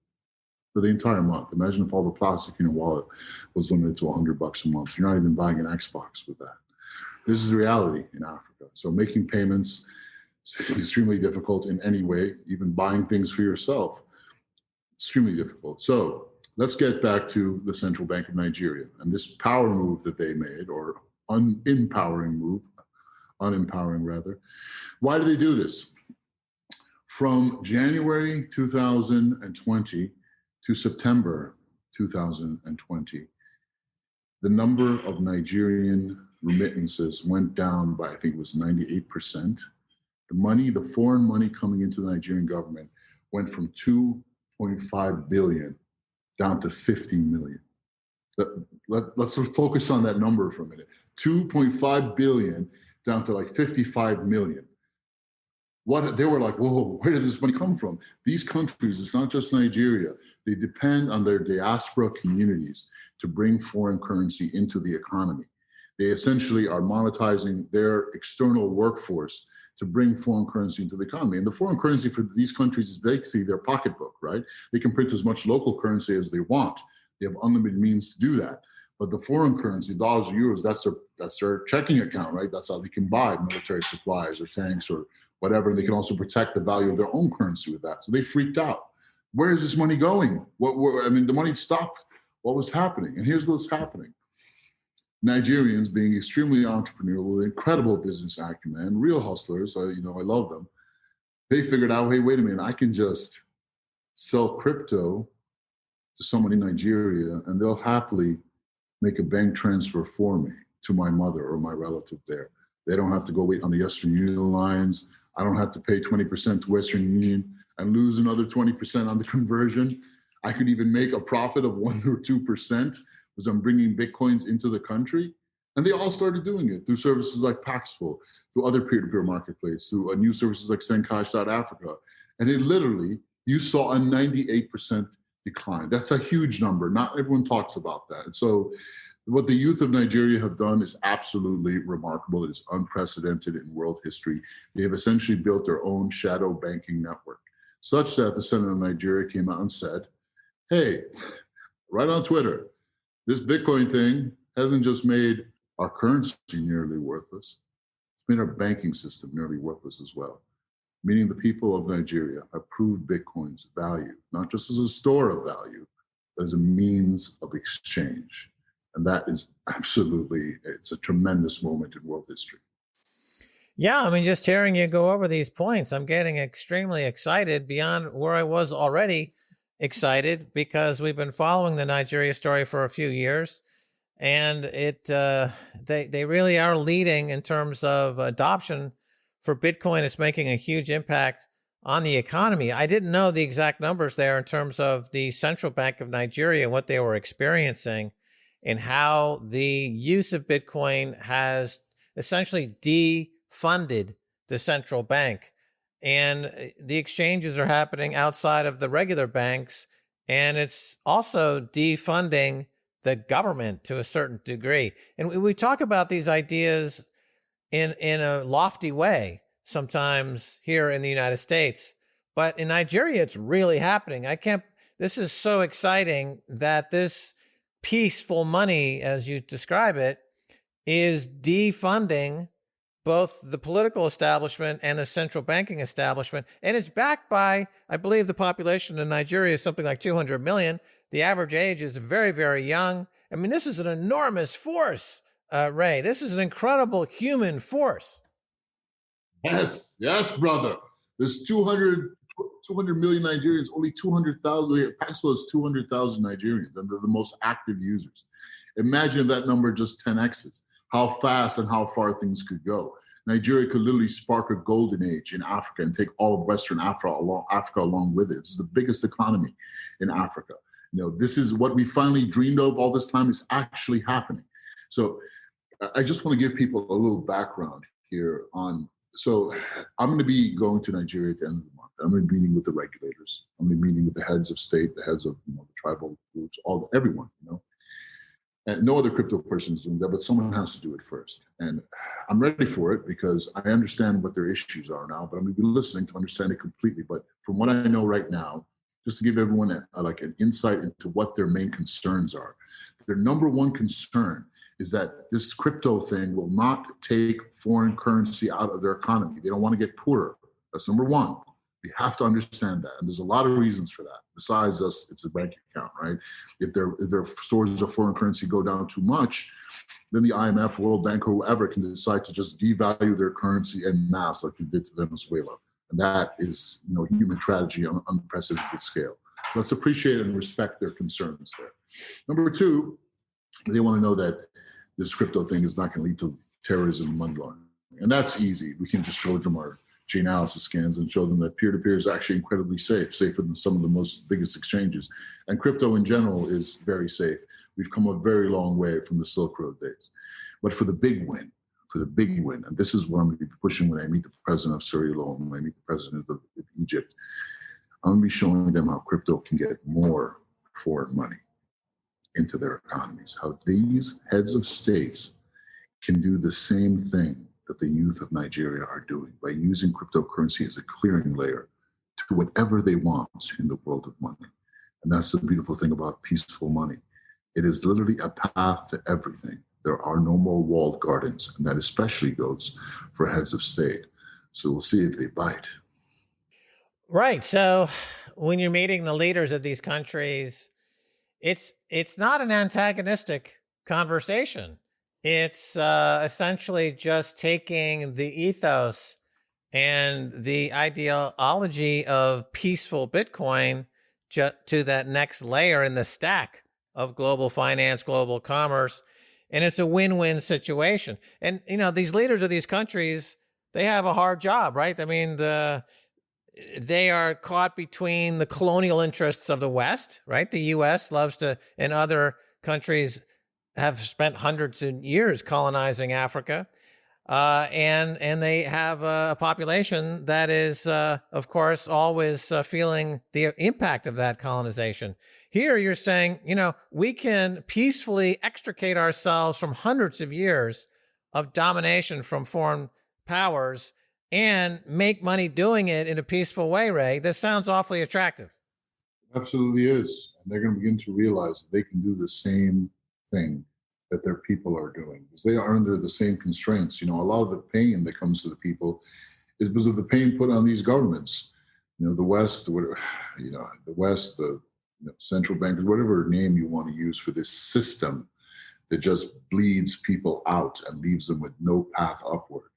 for the entire month. Imagine if all the plastic in your wallet was limited to $100 a month. You're not even buying an Xbox with that. This is the reality in Africa. So making payments is extremely difficult in any way, even buying things for yourself, extremely difficult. So let's get back to the Central Bank of Nigeria and this power move that they made, or unempowering rather. Why do they do this? From January 2020 to September 2020, the number of Nigerian remittances went down by, I think it was 98%. The foreign money coming into the Nigerian government went from 2.5 billion down to 50 million. Let's focus on that number for a minute. 2.5 billion down to like 55 million. They were like, whoa, where did this money come from? These countries, it's not just Nigeria, they depend on their diaspora communities to bring foreign currency into the economy. They essentially are monetizing their external workforce to bring foreign currency into the economy. And the foreign currency for these countries is basically their pocketbook, right? They can print as much local currency as they want. They have unlimited means to do that. But the foreign currency, dollars or euros, that's their checking account, right? That's how they can buy military supplies or tanks or whatever. And they can also protect the value of their own currency with that. So they freaked out. Where is this money going? The money stopped. What was happening? And here's what's happening. Nigerians, being extremely entrepreneurial with incredible business acumen, real hustlers, I love them. They figured out, hey, wait a minute, I can just sell crypto to someone in Nigeria and they'll happily make a bank transfer for me to my mother or my relative there. They don't have to go wait on the Western Union lines. I don't have to pay 20% to Western Union and lose another 20% on the conversion. I could even make a profit of 1 or 2% because I'm bringing Bitcoins into the country. And they all started doing it through services like Paxful, through other peer-to-peer marketplace, through new services like SendCash.Africa. And it literally, you saw a 98% decline. That's a huge number. Not everyone talks about that. And so what the youth of Nigeria have done is absolutely remarkable. It is unprecedented in world history. They have essentially built their own shadow banking network, such that the Senate of Nigeria came out and said, hey, right on Twitter, this Bitcoin thing hasn't just made our currency nearly worthless, it's made our banking system nearly worthless as well. Meaning the people of Nigeria have proved Bitcoin's value, not just as a store of value, but as a means of exchange. And that is it's a tremendous moment in world history. Yeah, I mean, just hearing you go over these points, I'm getting extremely excited beyond where I was already excited, because we've been following the Nigeria story for a few years, and they really are leading in terms of adoption for Bitcoin. It's making a huge impact on the economy. I didn't know the exact numbers there in terms of the Central Bank of Nigeria and what they were experiencing, and how the use of Bitcoin has essentially defunded the central bank. And the exchanges are happening outside of the regular banks, and it's also defunding the government to a certain degree. And we talk about these ideas in a lofty way sometimes here in the United States, but in Nigeria, it's really happening. This is so exciting that this peaceful money, as you describe it, is defunding both the political establishment and the central banking establishment. And it's backed by, I believe the population in Nigeria is something like 200 million. The average age is very, very young. I mean, this is an enormous force, Ray. This is an incredible human force. Yes, brother. There's 200 million Nigerians, only 200,000. Paxful has 200,000 Nigerians, and they're the most active users. Imagine that number just 10x's, how fast and how far things could go. Nigeria could literally spark a golden age in Africa and take all of Western Africa along with it. This is the biggest economy in Africa. This is what we finally dreamed of all this time is actually happening. So I just want to give people a little background here on. So I'm going to be going to Nigeria at the end of the month. I'm going to be meeting with the regulators. I'm going to be meeting with the heads of state, the heads of the tribal groups, everyone. And no other crypto person is doing that, but someone has to do it first. And I'm ready for it because I understand what their issues are now, but I'm going to be listening to understand it completely. But from what I know right now, just to give everyone like an insight into what their main concerns are. Their number one concern is that this crypto thing will not take foreign currency out of their economy. They don't want to get poorer. That's number one. We have to understand that. And there's a lot of reasons for that. Besides us, it's a bank account, right? If their stores of foreign currency go down too much, then the IMF, World Bank, or whoever can decide to just devalue their currency en masse like they did to Venezuela. And that is, human tragedy on an unprecedented scale. Let's appreciate and respect their concerns there. Number two, they want to know that this crypto thing is not going to lead to terrorism and money laundering. And that's easy. We can just show them our Chainalysis scans and show them that peer-to-peer is actually incredibly safe, safer than some of the biggest exchanges. And crypto in general is very safe. We've come a very long way from the Silk Road days. But for the big win, and this is what I'm going to be pushing when I meet the president of Sierra Leone, when I meet the president of Egypt, I'm going to be showing them how crypto can get more foreign money into their economies, how these heads of states can do the same thing that the youth of Nigeria are doing by using cryptocurrency as a clearing layer to whatever they want in the world of money. And that's the beautiful thing about peaceful money. It is literally a path to everything. There are no more walled gardens, and that especially goes for heads of state. So we'll see if they bite. Right. So when you're meeting the leaders of these countries, it's not an antagonistic conversation. It's essentially just taking the ethos and the ideology of peaceful Bitcoin to that next layer in the stack of global finance, global commerce. And it's a win-win situation. And, these leaders of these countries, they have a hard job, right? I mean, they are caught between the colonial interests of the West, right? The U.S. loves to, and other countries have spent hundreds of years colonizing Africa. And they have a population that is, of course, always feeling the impact of that colonization. Here you're saying, we can peacefully extricate ourselves from hundreds of years of domination from foreign powers and make money doing it in a peaceful way, Ray. This sounds awfully attractive. Absolutely is. And they're going to begin to realize that they can do the same thing that their people are doing, because they are under the same constraints. A lot of the pain that comes to the people is because of the pain put on these governments. The West, the central bankers, whatever name you want to use for this system that just bleeds people out and leaves them with no path upward.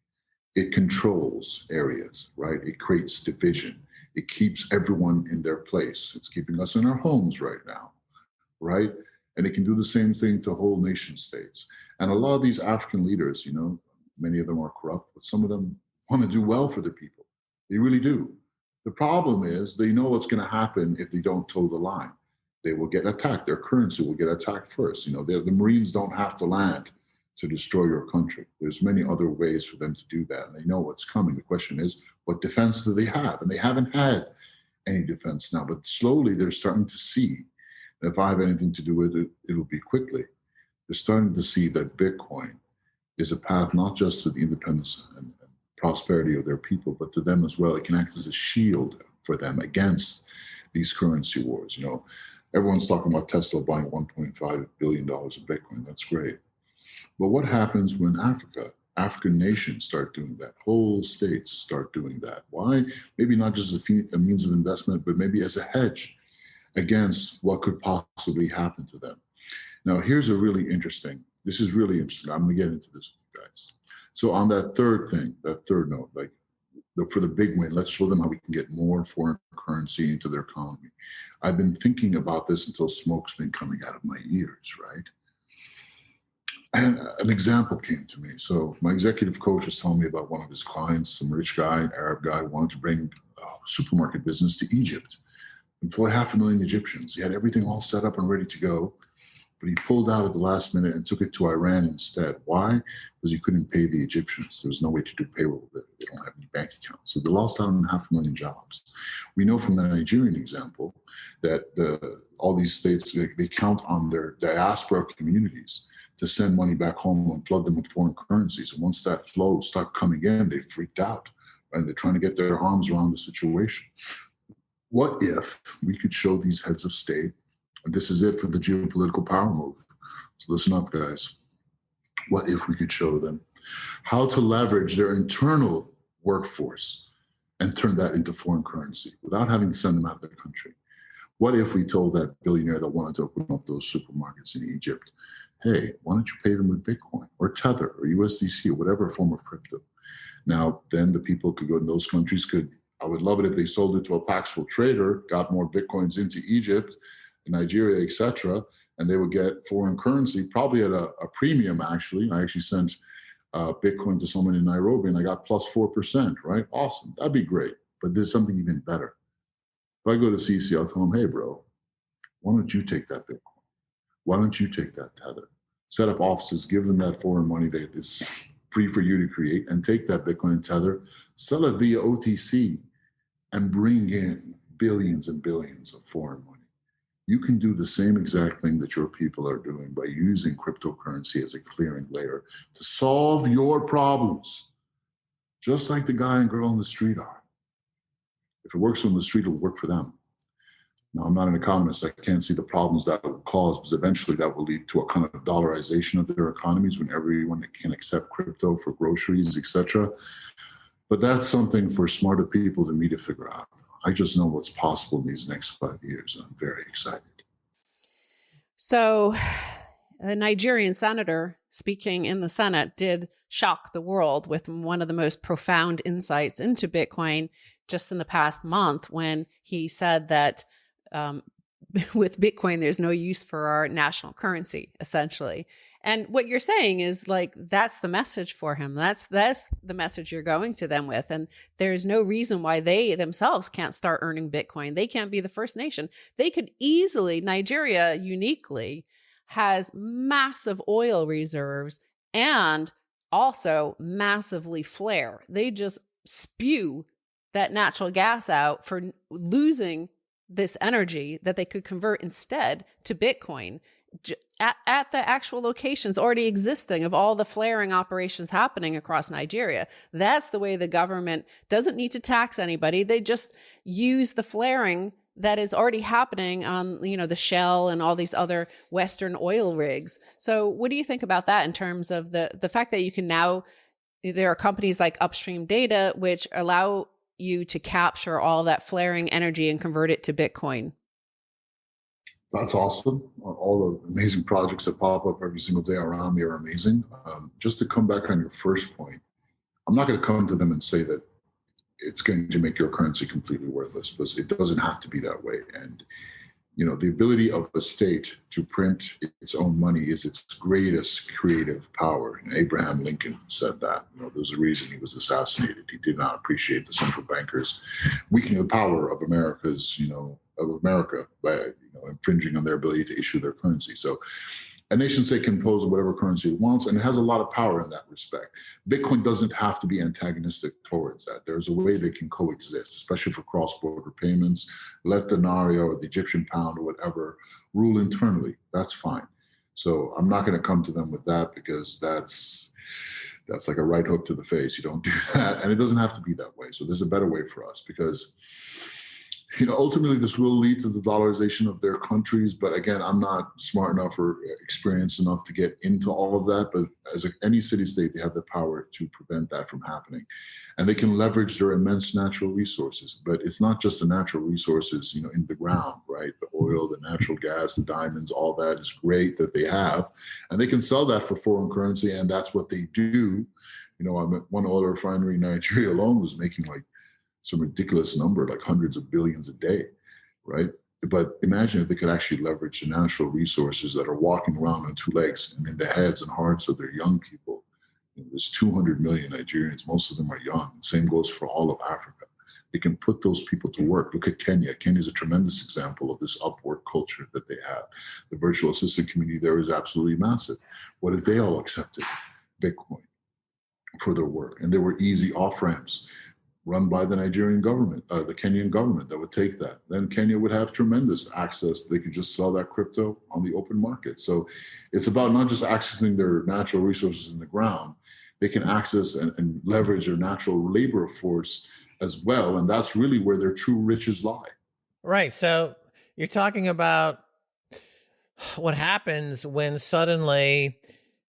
It controls areas, right? It creates division. It keeps everyone in their place. It's keeping us in our homes right now, right? And it can do the same thing to whole nation states. And a lot of these African leaders, many of them are corrupt, but some of them want to do well for their people. They really do. The problem is they know what's going to happen if they don't toe the line. They will get attacked. Their currency will get attacked first. The Marines don't have to land to destroy your country. There's many other ways for them to do that, and they know what's coming. The question is, what defense do they have? And they haven't had any defense now, but slowly they're starting to see. If I have anything to do with it, it'll be quickly. They're starting to see that Bitcoin is a path not just to the independence and prosperity of their people, but to them as well. It can act as a shield for them against these currency wars. Everyone's talking about Tesla buying $1.5 billion of Bitcoin. That's great. But what happens when African nations start doing that? Whole states start doing that. Why? Maybe not just a means of investment, but maybe as a hedge against what could possibly happen to them. Now, this is really interesting. I'm going to get into this with you guys. So on that third note, for the big win, let's show them how we can get more foreign currency into their economy. I've been thinking about this until smoke's been coming out of my ears, right? And an example came to me. So my executive coach was telling me about one of his clients, some rich guy, Arab guy, wanted to bring a supermarket business to Egypt, employ 500,000 Egyptians. He had everything all set up and ready to go, but he pulled out at the last minute and took it to Iran instead. Why? Because he couldn't pay the Egyptians. There was no way to do payroll. They don't have any bank accounts. So they lost out on 500,000 jobs. We know from the Nigerian example that all these states, they count on their diaspora communities to send money back home and flood them with foreign currencies. And once that flow started coming in, they freaked out, and they're trying to get their arms around the situation. What if we could show these heads of state, and this is it for the geopolitical power move. So listen up, guys. What if we could show them how to leverage their internal workforce and turn that into foreign currency without having to send them out of the country? What if we told that billionaire that wanted to open up those supermarkets in Egypt, hey, why don't you pay them with Bitcoin or Tether or USDC or whatever form of crypto? Now, then the people could go in those countries I would love it if they sold it to a Paxful trader, got more Bitcoins into Egypt, Nigeria, etc., and they would get foreign currency, probably at a premium, actually. I actually sent Bitcoin to someone in Nairobi, and I got plus 4%, right? Awesome. That'd be great. But there's something even better. If I go to CC, I'll tell them, hey, bro, why don't you take that Bitcoin? Why don't you take that Tether? Set up offices, give them that foreign money that is free for you to create, and take that Bitcoin and Tether, sell it via OTC, and bring in billions and billions of foreign money. You can do the same exact thing that your people are doing by using cryptocurrency as a clearing layer to solve your problems, just like the guy and girl on the street are. If it works on the street, it'll work for them. Now, I'm not an economist. I can't see the problems that will cause, because eventually that will lead to a kind of dollarization of their economies when everyone can accept crypto for groceries, etc. But that's something for smarter people than me to figure out. I just know what's possible in these next 5 years, and I'm very excited. So a Nigerian senator speaking in the Senate did shock the world with one of the most profound insights into Bitcoin just in the past month, when he said that with Bitcoin, there's no use for our national currency, essentially. And what you're saying is like, that's the message for him. That's the message you're going to them with. And there's no reason why they themselves can't start earning Bitcoin. They can't be the first nation. They could easily, Nigeria uniquely has massive oil reserves and also massively flare. They just spew that natural gas out for losing this energy that they could convert instead to Bitcoin at the actual locations already existing of all the flaring operations happening across Nigeria. That's the way the government doesn't need to tax anybody. They just use the flaring that is already happening on, the Shell and all these other Western oil rigs. So what do you think about that in terms of the fact that you can now, there are companies like Upstream Data, which allow you to capture all that flaring energy and convert it to Bitcoin? That's awesome. All the amazing projects that pop up every single day around me are amazing. Just to come back on your first point, I'm not going to come to them and say that it's going to make your currency completely worthless, because it doesn't have to be that way. And, the ability of a state to print its own money is its greatest creative power. And Abraham Lincoln said that. There's a reason he was assassinated. He did not appreciate the central bankers weakening the power of America by infringing on their ability to issue their currency. So a nation state can impose whatever currency it wants, and it has a lot of power in that respect. Bitcoin doesn't have to be antagonistic towards that. There's a way they can coexist, especially for cross-border payments. Let the Naira or the Egyptian pound or whatever rule internally. That's fine. So I'm not going to come to them with that, because that's like a right hook to the face. You don't do that, and it doesn't have to be that way. So there's a better way for us, because ultimately this will lead to the dollarization of their countries. But again, I'm not smart enough or experienced enough to get into all of that. But as any city-state, they have the power to prevent that from happening. And they can leverage their immense natural resources. But it's not just the natural resources, in the ground, right? The oil, the natural gas, the diamonds, all that is great that they have. And they can sell that for foreign currency, and that's what they do. One oil refinery in Nigeria alone was making like some ridiculous number, like hundreds of billions a day, right? But imagine if they could actually leverage the natural resources that are walking around on two legs and in the heads and hearts of their young people. There's 200 million Nigerians. Most of them are young. The same goes for all of Africa. it can put those people to work. Look at Kenya. Kenya is a tremendous example of this Upwork culture that they have. The virtual assistant community there is absolutely massive. What if they all accepted Bitcoin for their work? And there were easy off-ramps run by the Nigerian government, the Kenyan government that would take that. Then Kenya would have tremendous access. They could just sell that crypto on the open market. So it's about not just accessing their natural resources in the ground, they can access and leverage their natural labor force as well. And that's really where their true riches lie. Right. So you're talking about what happens when suddenly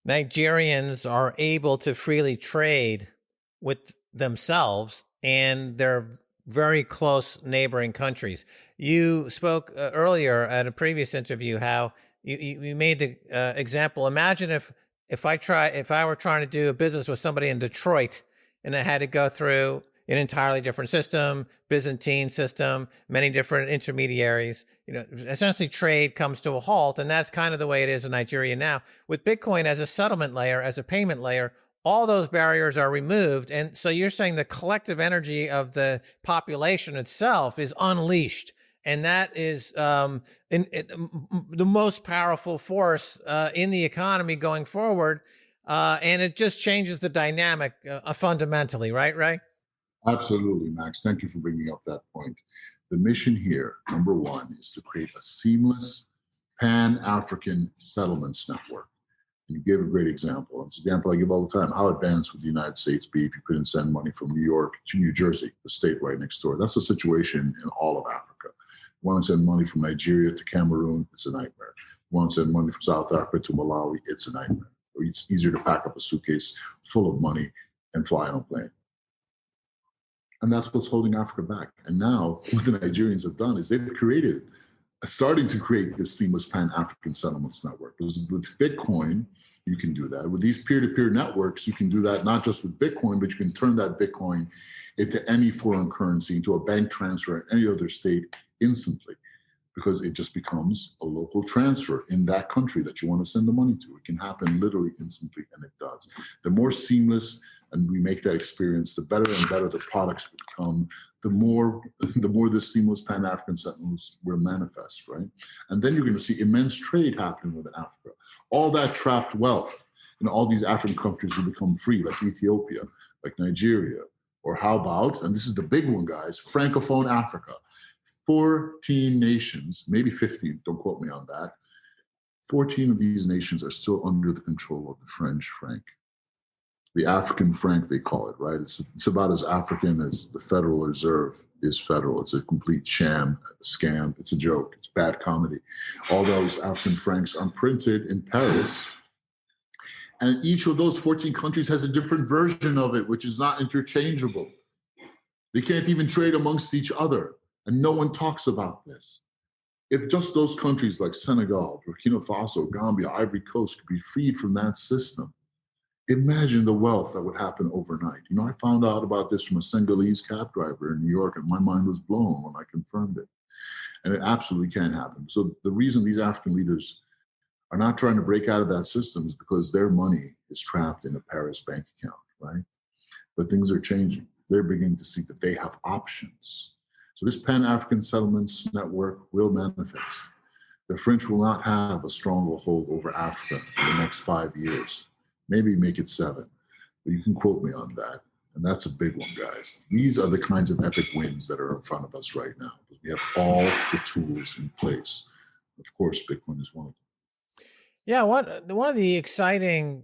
Nigerians are able to freely trade with themselves and their very close neighboring countries. You spoke earlier at a previous interview how you made the example. Imagine if I were trying to do a business with somebody in Detroit and I had to go through an entirely different system, Byzantine system, many different intermediaries. Essentially trade comes to a halt, and that's kind of the way it is in Nigeria now. With Bitcoin as a settlement layer, as a payment layer, all those barriers are removed. And so you're saying the collective energy of the population itself is unleashed. And that is the most powerful force in the economy going forward. And it just changes the dynamic fundamentally, right, Ray? Absolutely, Max. Thank you for bringing up that point. The mission here, number one, is to create a seamless Pan-African settlements network. You gave a great example. It's an example I give all the time. How advanced would the United States be if you couldn't send money from New York to New Jersey, the state right next door? That's the situation in all of Africa. You want to send money from Nigeria to Cameroon, it's a nightmare. You want to send money from South Africa to Malawi, it's a nightmare. It's easier to pack up a suitcase full of money and fly on a plane. And that's what's holding Africa back. And now what the Nigerians have done is they've starting to create this seamless Pan-African settlements network. Because with Bitcoin, you can do that. With these peer-to-peer networks, you can do that not just with Bitcoin, but you can turn that Bitcoin into any foreign currency, into a bank transfer in any other state instantly, because it just becomes a local transfer in that country that you want to send the money to. It can happen literally instantly, and it does. The more seamless and we make that experience, the better and better the products become, the more this seamless Pan-African settlements will manifest, right? And then you're going to see immense trade happening within Africa. All that trapped wealth in all these African countries will become free, like Ethiopia, like Nigeria, or how about, and this is the big one, guys, Francophone Africa. 14 nations, maybe 15, don't quote me on that. 14 of these nations are still under the control of the French franc. The African franc, they call it, right? It's about as African as the Federal Reserve is federal. It's a complete sham, scam. It's a joke. It's bad comedy. All those African francs are printed in Paris. And each of those 14 countries has a different version of it, which is not interchangeable. They can't even trade amongst each other. And no one talks about this. If just those countries like Senegal, Burkina Faso, Gambia, Ivory Coast could be freed from that system, imagine the wealth that would happen overnight. I found out about this from a Senegalese cab driver in New York, and my mind was blown when I confirmed it. And it absolutely can happen. So the reason these African leaders are not trying to break out of that system is because their money is trapped in a Paris bank account, right? But things are changing. They're beginning to see that they have options. So this Pan-African settlements network will manifest. The French will not have a stronger hold over Africa in the next 5 years. Maybe make it 7, but you can quote me on that. And that's a big one, guys. These are the kinds of epic wins that are in front of us right now, because we have all the tools in place. Of course, Bitcoin is one of them. Yeah, one of the exciting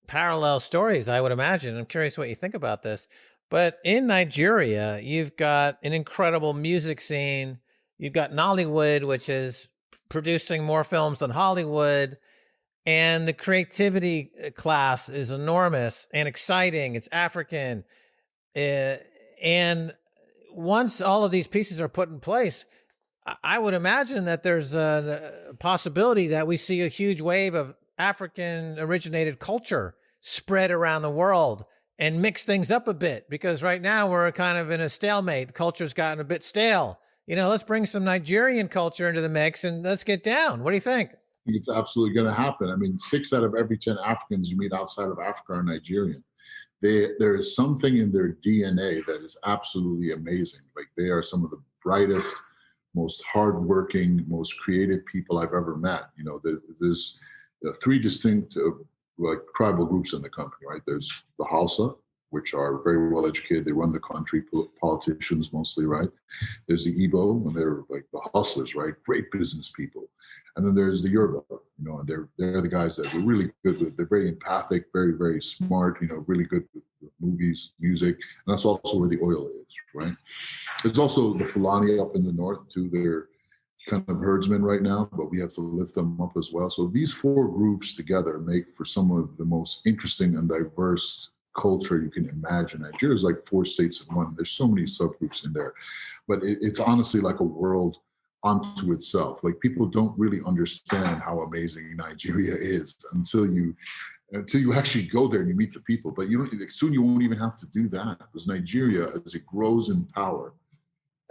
parallel stories, I would imagine, I'm curious what you think about this, but in Nigeria, you've got an incredible music scene. You've got Nollywood, which is producing more films than Hollywood. And the creativity class is enormous and exciting. It's African. And once all of these pieces are put in place, I would imagine that there's a possibility that we see a huge wave of African originated culture spread around the world and mix things up a bit, because right now we're kind of in a stalemate. The culture's gotten a bit stale. Let's bring some Nigerian culture into the mix and let's get down. What do you think? It's absolutely going to happen. I mean, 6 out of every 10 Africans you meet outside of Africa are Nigerian. there is something in their DNA that is absolutely amazing. Like they are some of the brightest, most hardworking, most creative people I've ever met. You know, there's three distinct like tribal groups in the country, right? There's the Hausa, which are very well educated. They run the country, politicians mostly, right? There's the Igbo, and they're like the hustlers, right? Great business people. And then there's the Yoruba, you know, and they're the guys that are really good with. They're very empathic, very, very smart, you know, really good with movies, music. And that's also where the oil is, right? There's also the Fulani up in the north too. They're kind of herdsmen right now, but we have to lift them up as well. So these four groups together make for some of the most interesting and diverse culture you can imagine. Nigeria is like 4 states in one. There's so many subgroups in there, but it's honestly like a world onto itself. Like people don't really understand how amazing Nigeria is until you actually go there and you meet the people. But you don't, soon you won't even have to do that, because Nigeria, as it grows in power,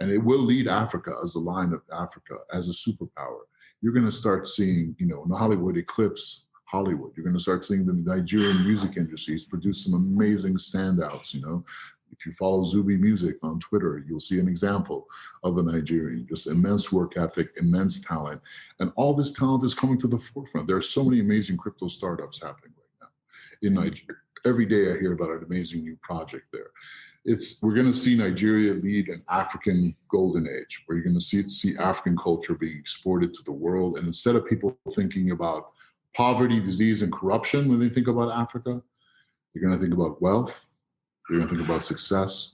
and it will lead Africa as a line of Africa as a superpower, you're going to start seeing, you know, Hollywood eclipse Hollywood. You're going to start seeing the Nigerian music industries produce some amazing standouts. You know, if you follow Zubi Music on Twitter, you'll see an example of a Nigerian, just immense work ethic, immense talent. And all this talent is coming to the forefront. There are so many amazing crypto startups happening right now in Nigeria. Every day I hear about an amazing new project there. We're going to see Nigeria lead an African golden age, where you're going to see African culture being exported to the world. And instead of people thinking about poverty, disease, and corruption when they think about Africa, they're going to think about wealth, they're going to think about success,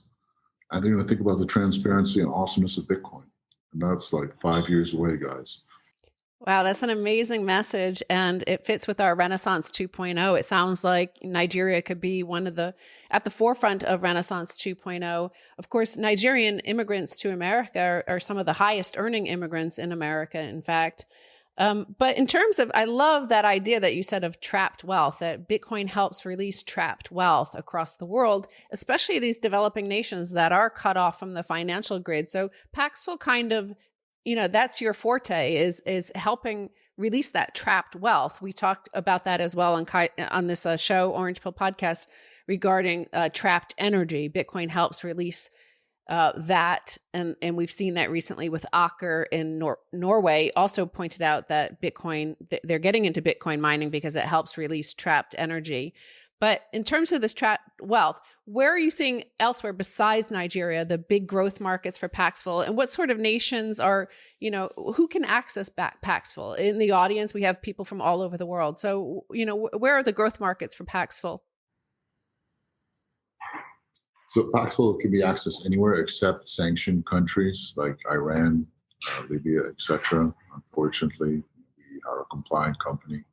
and they're going to think about the transparency and awesomeness of Bitcoin. And that's like 5 years away, guys. Wow, that's an amazing message, and it fits with our Renaissance 2.0. It sounds like Nigeria could be at the forefront of Renaissance 2.0. Of course, Nigerian immigrants to America are some of the highest earning immigrants in America, in fact. But in terms of, I love that idea that you said of trapped wealth, that Bitcoin helps release trapped wealth across the world, especially these developing nations that are cut off from the financial grid. So Paxful kind of, you know, that's your forte, is helping release that trapped wealth. We talked about that as well on this show, Orange Pill Podcast, regarding trapped energy. Bitcoin helps release that, and we've seen that recently with Aker in Norway. Also pointed out that Bitcoin, they're getting into Bitcoin mining because it helps release trapped energy. But in terms of this trapped wealth, where are you seeing elsewhere besides Nigeria the big growth markets for Paxful, and what sort of nations are, you know, who can access Paxful? In the audience, we have people from all over the world. So, you know, where are the growth markets for Paxful? So Paxful can be accessed anywhere except sanctioned countries like Iran, Libya, etc. Unfortunately, we are a compliant company.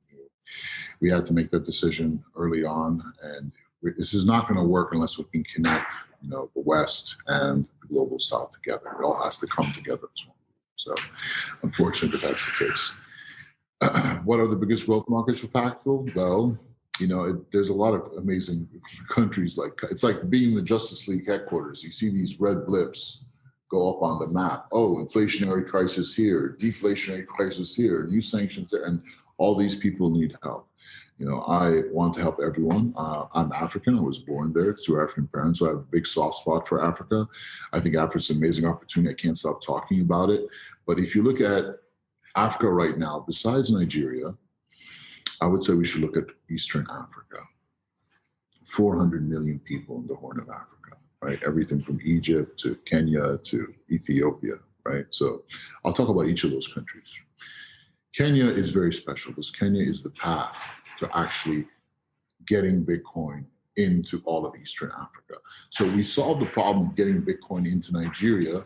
We had to make that decision early on, and this is not going to work unless we can connect, you know, the West and the global South together. It all has to come together as one. So, unfortunately, that's the case. What are the biggest growth markets for Paxful? Well, you know, there's a lot of amazing countries. Like, it's like being in the Justice League headquarters. You see these red blips go up on the map. Oh, inflationary crisis here, deflationary crisis here, new sanctions there, and all these people need help. You know, I want to help everyone. I'm African. I was born there to African parents, so I have a big soft spot for Africa. I think Africa's an amazing opportunity. I can't stop talking about it. But if you look at Africa right now, besides Nigeria, I would say we should look at Eastern Africa. 400 million people in the Horn of Africa, right? Everything from Egypt to Kenya to Ethiopia, right? So I'll talk about each of those countries. Kenya is very special because Kenya is the path to actually getting Bitcoin into all of Eastern Africa. So we solved the problem of getting Bitcoin into Nigeria.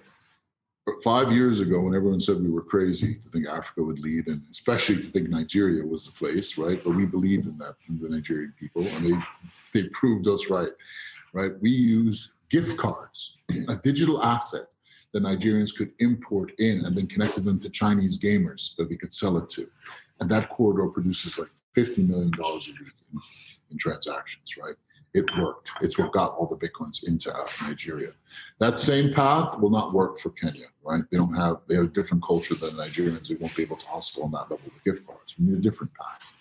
But 5 years ago, when everyone said we were crazy to think Africa would lead, and especially to think Nigeria was the place, right? But we believed in that, in the Nigerian people, and they proved us right? We used gift cards, a digital asset that Nigerians could import in, and then connected them to Chinese gamers that they could sell it to. And that corridor produces like $50 million a week in transactions, right? It worked. It's what got all the Bitcoins into Nigeria. That same path will not work for Kenya, right? They have a different culture than Nigerians. They won't be able to hustle on that level with gift cards. We need a different path.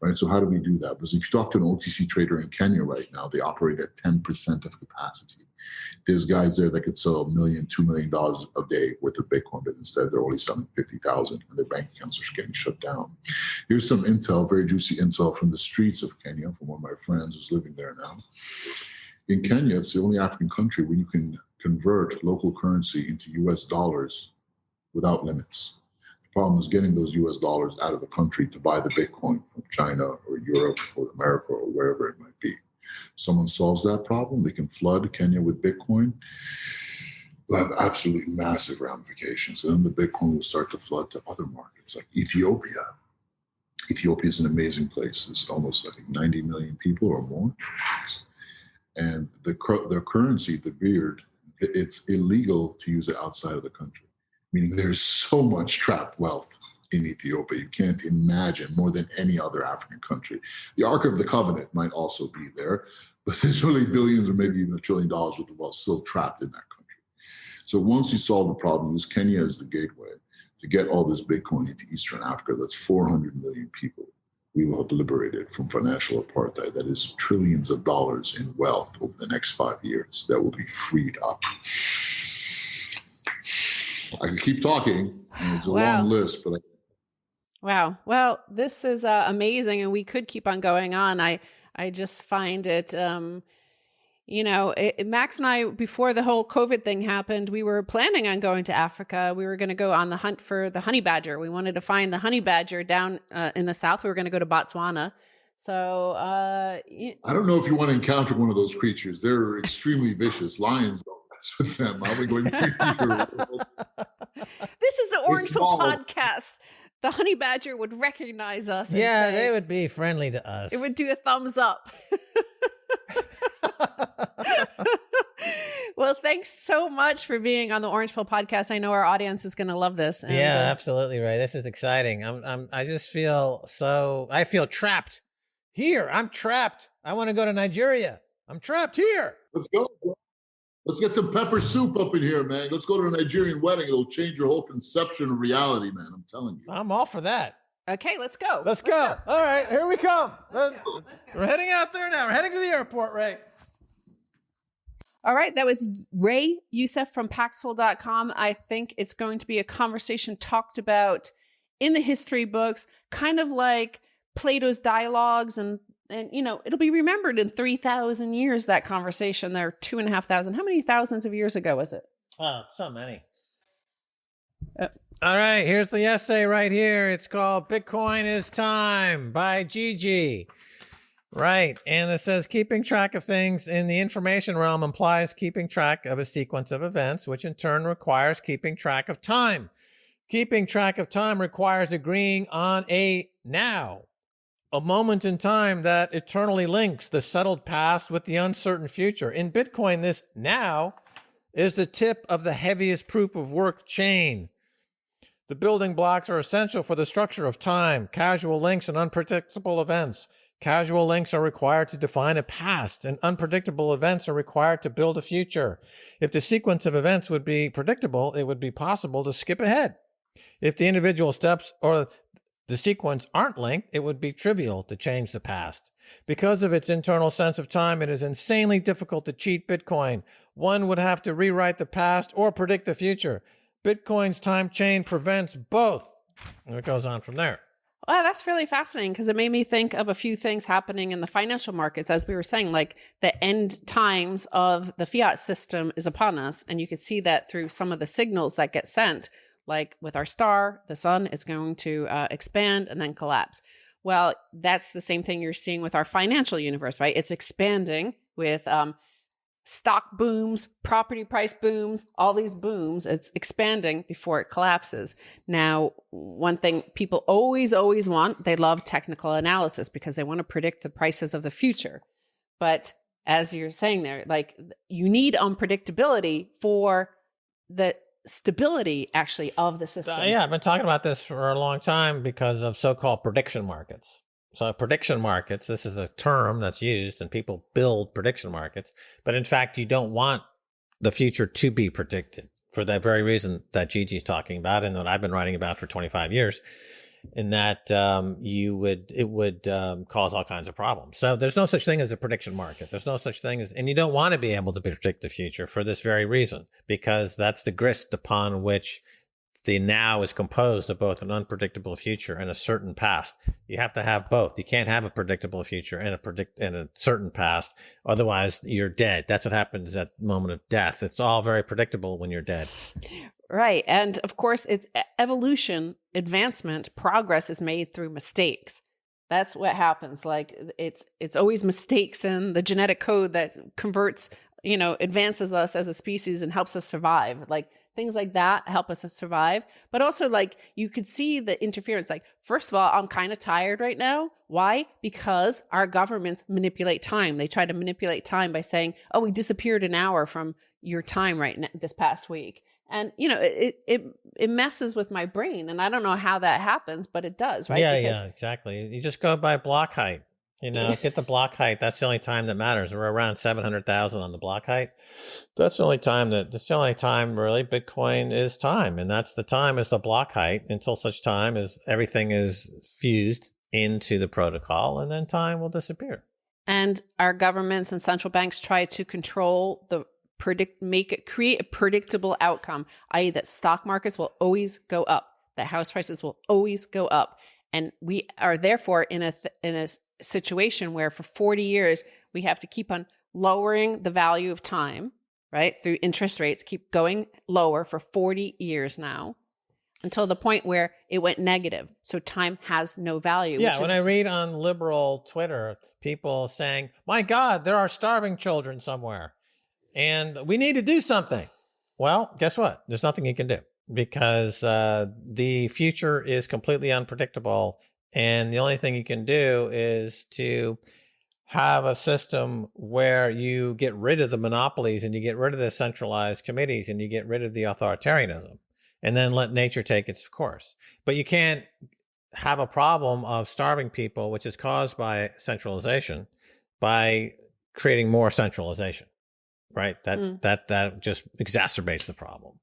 right? So how do we do that? Because if you talk to an OTC trader in Kenya right now, they operate at 10% of capacity. There's guys there that could sell $1 million, $2 million a day worth of Bitcoin, but instead they're only selling 50,000 and their bank accounts are getting shut down. Here's some intel, very juicy intel from the streets of Kenya, from one of my friends who's living there now. In Kenya, it's the only African country where you can convert local currency into US dollars without limits. The problem is getting those US dollars out of the country to buy the Bitcoin from China or Europe or America or wherever it might be. Someone solves that problem, they can flood Kenya with Bitcoin. Will have absolutely massive ramifications. And then the Bitcoin will start to flood to other markets like Ethiopia. Ethiopia is an amazing place. It's almost, I think, 90 million people or more. And the currency, the birr, it's illegal to use it outside of the country, meaning there's so much trapped wealth in Ethiopia. You can't imagine, more than any other African country. The Ark of the Covenant might also be there, but there's really billions or maybe even $1 trillion worth of wealth still trapped in that country. So once you solve the problem, use Kenya as the gateway to get all this Bitcoin into Eastern Africa. That's 400 million people we will have liberated from financial apartheid. That is trillions of dollars in wealth over the next 5 years that will be freed up. I can keep talking. It's a long list, but wow. Well, this is amazing, and we could keep on going on. I just find it, Max and I, before the whole COVID thing happened, we were planning on going to Africa. We were going to go on the hunt for the honey badger. We wanted to find the honey badger down in the south. We were going to go to Botswana. So I don't know if you want to encounter one of those creatures. They're extremely vicious. Lions don't mess with them. I'll be going. This is the Orange Pill podcast. The honey badger would recognize us. Yeah, they would be friendly to us. It would do a thumbs up. Well, thanks so much for being on the Orange Pill podcast. I know our audience is going to love this. And, absolutely right. This is exciting. I just feel I feel trapped here. I'm trapped. I want to go to Nigeria. I'm trapped here. Let's go. Let's get some pepper soup up in here, man. Let's go to a Nigerian wedding. It'll change your whole conception of reality, man. I'm telling you. I'm all for that. Okay, let's go. Let's go. All right, here we come. We're heading out there now. We're heading to the airport, Ray. All right, that was Ray Youssef from Paxful.com. I think it's going to be a conversation talked about in the history books, kind of like Plato's dialogues, and it'll be remembered in 3,000 years, that conversation there, 2,500. How many thousands of years ago was it? Oh, so many. All right, here's the essay right here. It's called Bitcoin is Time by Gigi. Right, and it says keeping track of things in the information realm implies keeping track of a sequence of events, which in turn requires keeping track of time. Keeping track of time requires agreeing on a now, a moment in time that eternally links the settled past with the uncertain future. In Bitcoin, this now is the tip of the heaviest proof of work chain. The building blocks are essential for the structure of time, casual links, and unpredictable events. Casual links are required to define a past, and unpredictable events are required to build a future. If the sequence of events would be predictable, it would be possible to skip ahead. If the individual steps or the sequence aren't linked, it would be trivial to change the past. Because of its internal sense of time, it is insanely difficult to cheat Bitcoin. One would have to rewrite the past or predict the future. Bitcoin's time chain prevents both. And it goes on from there. Well, that's really fascinating because it made me think of a few things happening in the financial markets. As we were saying, like the end times of the fiat system is upon us. And you could see that through some of the signals that get sent, like with our star, the sun is going to expand and then collapse. Well, that's the same thing you're seeing with our financial universe, right? It's expanding with stock booms, property price booms, all these booms. It's expanding before it collapses. Now, one thing people always want, they love technical analysis because they want to predict the prices of the future. But as you're saying there, like you need unpredictability for the stability actually of the system. Yeah, I've been talking about this for a long time because of so-called prediction markets. So prediction markets, this is a term that's used and people build prediction markets. But in fact, you don't want the future to be predicted for that very reason that Gigi's talking about and that I've been writing about for 25 years. in that it would cause all kinds of problems. So there's no such thing as a prediction market. There's no such thing as, and you don't want to be able to predict the future for this very reason, because that's the grist upon which the now is composed of both an unpredictable future and a certain past. You have to have both. You can't have a predictable future and a certain past. Otherwise, you're dead. That's what happens at the moment of death. It's all very predictable when you're dead. Right. And of course, it's evolution, advancement, progress is made through mistakes. That's what happens. Like it's always mistakes in the genetic code that converts, advances us as a species and helps us survive. Like things like that help us survive. But also, like, you could see the interference. Like, first of all, I'm kind of tired right now. Why? Because our governments manipulate time. They try to manipulate time by saying, oh, we disappeared an hour from your time this past week. And, it messes with my brain. And I don't know how that happens, but it does, right? Yeah, exactly. You just go by block height. Get the block height. That's the only time that matters. We're around 700,000 on the block height. That's the only time really Bitcoin is time. And that's the time is the block height until such time as everything is fused into the protocol, and then time will disappear. And our governments and central banks try to control create a predictable outcome, i.e. that stock markets will always go up, that house prices will always go up. And we are therefore in a situation where for 40 years, we have to keep on lowering the value of time, right? Through interest rates, keep going lower for 40 years now until the point where it went negative. So time has no value. Yeah, when I read on liberal Twitter, people saying, my God, there are starving children somewhere and we need to do something. Well, guess what? There's nothing you can do because the future is completely unpredictable. And the only thing you can do is to have a system where you get rid of the monopolies and you get rid of the centralized committees and you get rid of the authoritarianism and then let nature take its course. But you can't have a problem of starving people, which is caused by centralization, by creating more centralization, right? That just exacerbates the problem.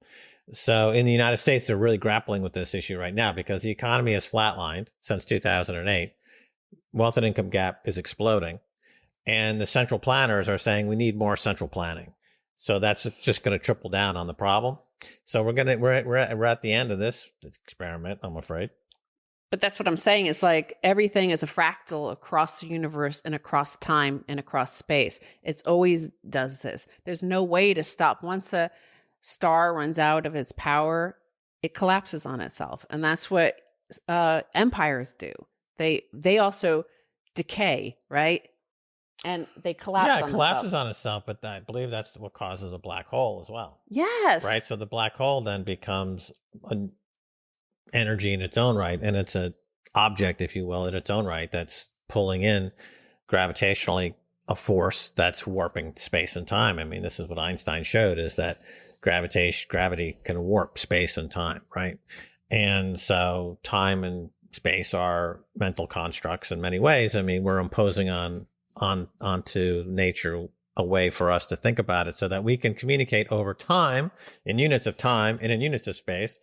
So in the United States, they're really grappling with this issue right now because the economy has flatlined since 2008. Wealth and income gap is exploding. And the central planners are saying we need more central planning. So that's just going to triple down on the problem. So we're at the end of this experiment, I'm afraid. But that's what I'm saying is like everything is a fractal across the universe and across time and across space. It's always does this. There's no way to stop. Once a star runs out of its power, it collapses on itself. And that's what empires do. They also decay, right? And they collapse on themselves. Yeah, it collapses on itself, but I believe that's what causes a black hole as well. Yes. Right? So the black hole then becomes an energy in its own right, and it's an object, if you will, in its own right that's pulling in gravitationally a force that's warping space and time. I mean, this is what Einstein showed, is that gravity can warp space and time, right? And so time and space are mental constructs in many ways. I mean, we're imposing onto nature a way for us to think about it so that we can communicate over time in units of time and in units of space.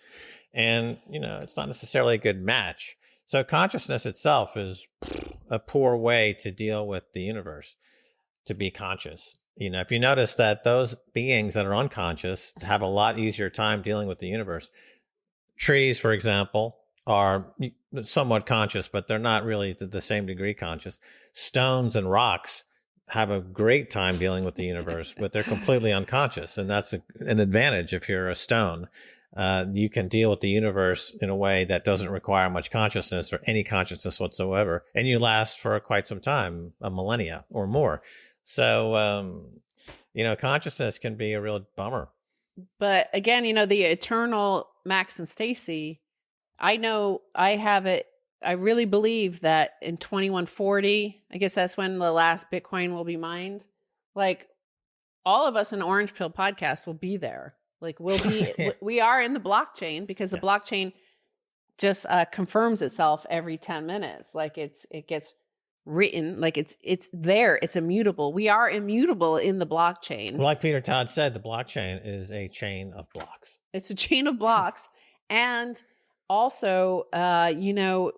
And, it's not necessarily a good match. So consciousness itself is a poor way to deal with the universe, to be conscious. If you notice that those beings that are unconscious have a lot easier time dealing with the universe. Trees, for example, are somewhat conscious, but they're not really to the same degree conscious. Stones and rocks have a great time dealing with the universe, but they're completely unconscious. And that's an advantage if you're a stone. You can deal with the universe in a way that doesn't require much consciousness or any consciousness whatsoever. And you last for quite some time, a millennia or more. So, consciousness can be a real bummer. But again, the eternal Max and Stacy, I know I have it. I really believe that in 2140, I guess that's when the last Bitcoin will be mined. Like all of us in Orange Pill podcast will be there. Like we are in the blockchain because the blockchain just confirms itself every 10 minutes. Like it gets written, like it's there. It's immutable. We are immutable in the blockchain. Well, like Peter Todd said, the blockchain is a chain of blocks. It's a chain of blocks. And also,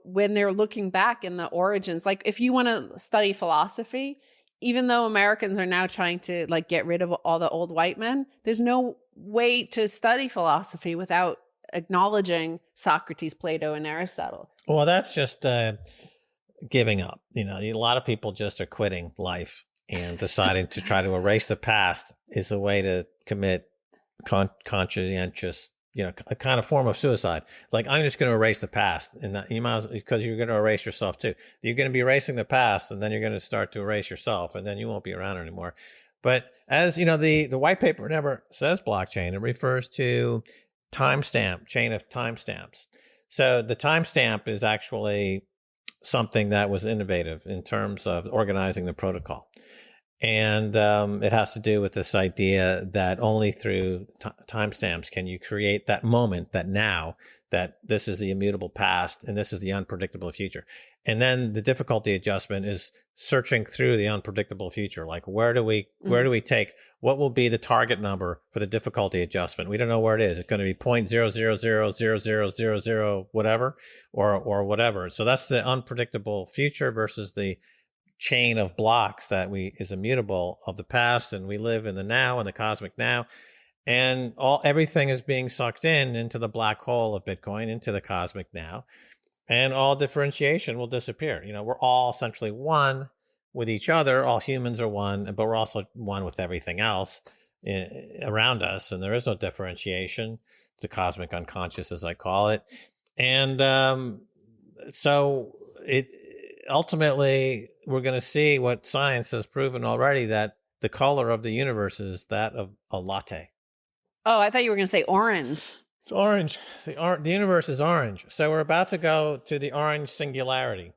when they're looking back in the origins, like if you want to study philosophy, even though Americans are now trying to like get rid of all the old white men, there's no way to study philosophy without acknowledging Socrates, Plato, and Aristotle. Well, that's just giving up. A lot of people just are quitting life and deciding to try to erase the past is a way to commit conscientious, a kind of form of suicide. Like, I'm just going to erase the past, and that, you might as well, because you're going to erase yourself too. You're going to be erasing the past, and then you're going to start to erase yourself, and then you won't be around anymore. But as the white paper never says blockchain, it refers to timestamp, chain of timestamps. So the timestamp is actually something that was innovative in terms of organizing the protocol. And it has to do with this idea that only through timestamps can you create that moment, that now, that this is the immutable past and this is the unpredictable future. And then the difficulty adjustment is searching through the unpredictable future. Like, where do we take, what will be the target number for the difficulty adjustment? We don't know where it is. It's going to be 0.0000000 whatever, or whatever. So that's the unpredictable future versus the chain of blocks that is immutable of the past, and we live in the now and the cosmic now, and everything is being sucked into the black hole of Bitcoin, into the cosmic now, and all differentiation will disappear. We're all essentially one with each other. All humans are one, but we're also one with everything else around us, and there is no differentiation. The cosmic unconscious, as I call it. And so ultimately, we're going to see what science has proven already, that the color of the universe is that of a latte. Oh, I thought you were going to say orange. It's orange. The universe is orange. So we're about to go to the orange singularity.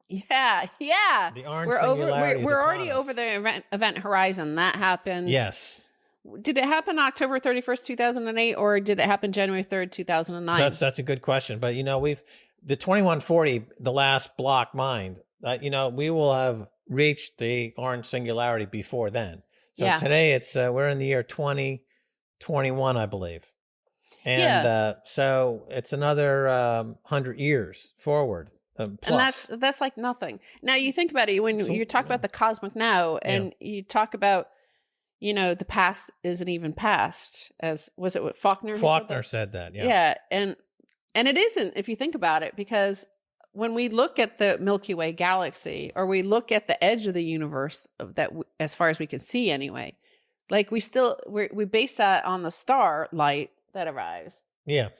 Yeah. The orange singularity. We're already over the event horizon. That happened. Yes. Did it happen October 31st, 2008, or did it happen January 3rd, 2009? That's a good question. But, the 2140, the last block mined, we will have reached the orange singularity before then. So today we're in the year 2021, I believe. And so it's another 100 years forward. Plus. And that's like nothing. Now you think about it, when you talk about the cosmic now, and you talk about, the past isn't even past, as was it what Faulkner? Faulkner said that. Yeah. And it isn't, if you think about it, because when we look at the Milky Way galaxy, or we look at the edge of the universe, as far as we can see anyway, like we base that on the star light that arrives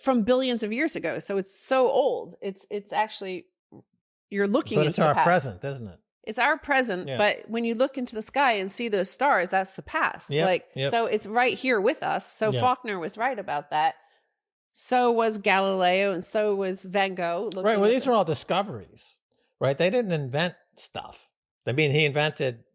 from billions of years ago. So it's so old. It's actually, you're looking into the past. But it's our present, isn't it? It's our present, but when you look into the sky and see those stars, that's the past. So it's right here with us. So Faulkner was right about that. So was Galileo, and so was Van Gogh. Right. Well, these are all discoveries, right? They didn't invent stuff. I mean, he invented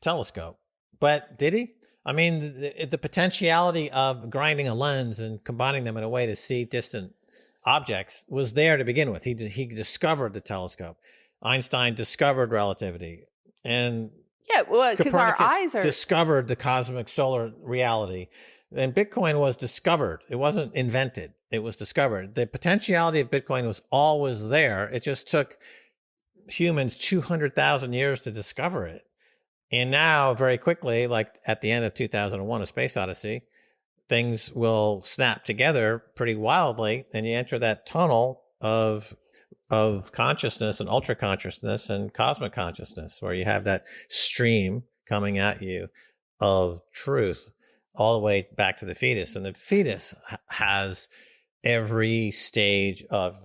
telescope, but did he? I mean, the potentiality of grinding a lens and combining them in a way to see distant objects was there to begin with. He discovered the telescope. Einstein discovered relativity, and because our eyes discovered the cosmic solar reality. And Bitcoin was discovered. It wasn't invented. It was discovered. The potentiality of Bitcoin was always there. It just took humans 200,000 years to discover it. And now, very quickly, like at the end of 2001, A Space Odyssey, things will snap together pretty wildly, and you enter that tunnel of consciousness and ultra consciousness and cosmic consciousness, where you have that stream coming at you of truth, all the way back to the fetus. And the fetus has every stage of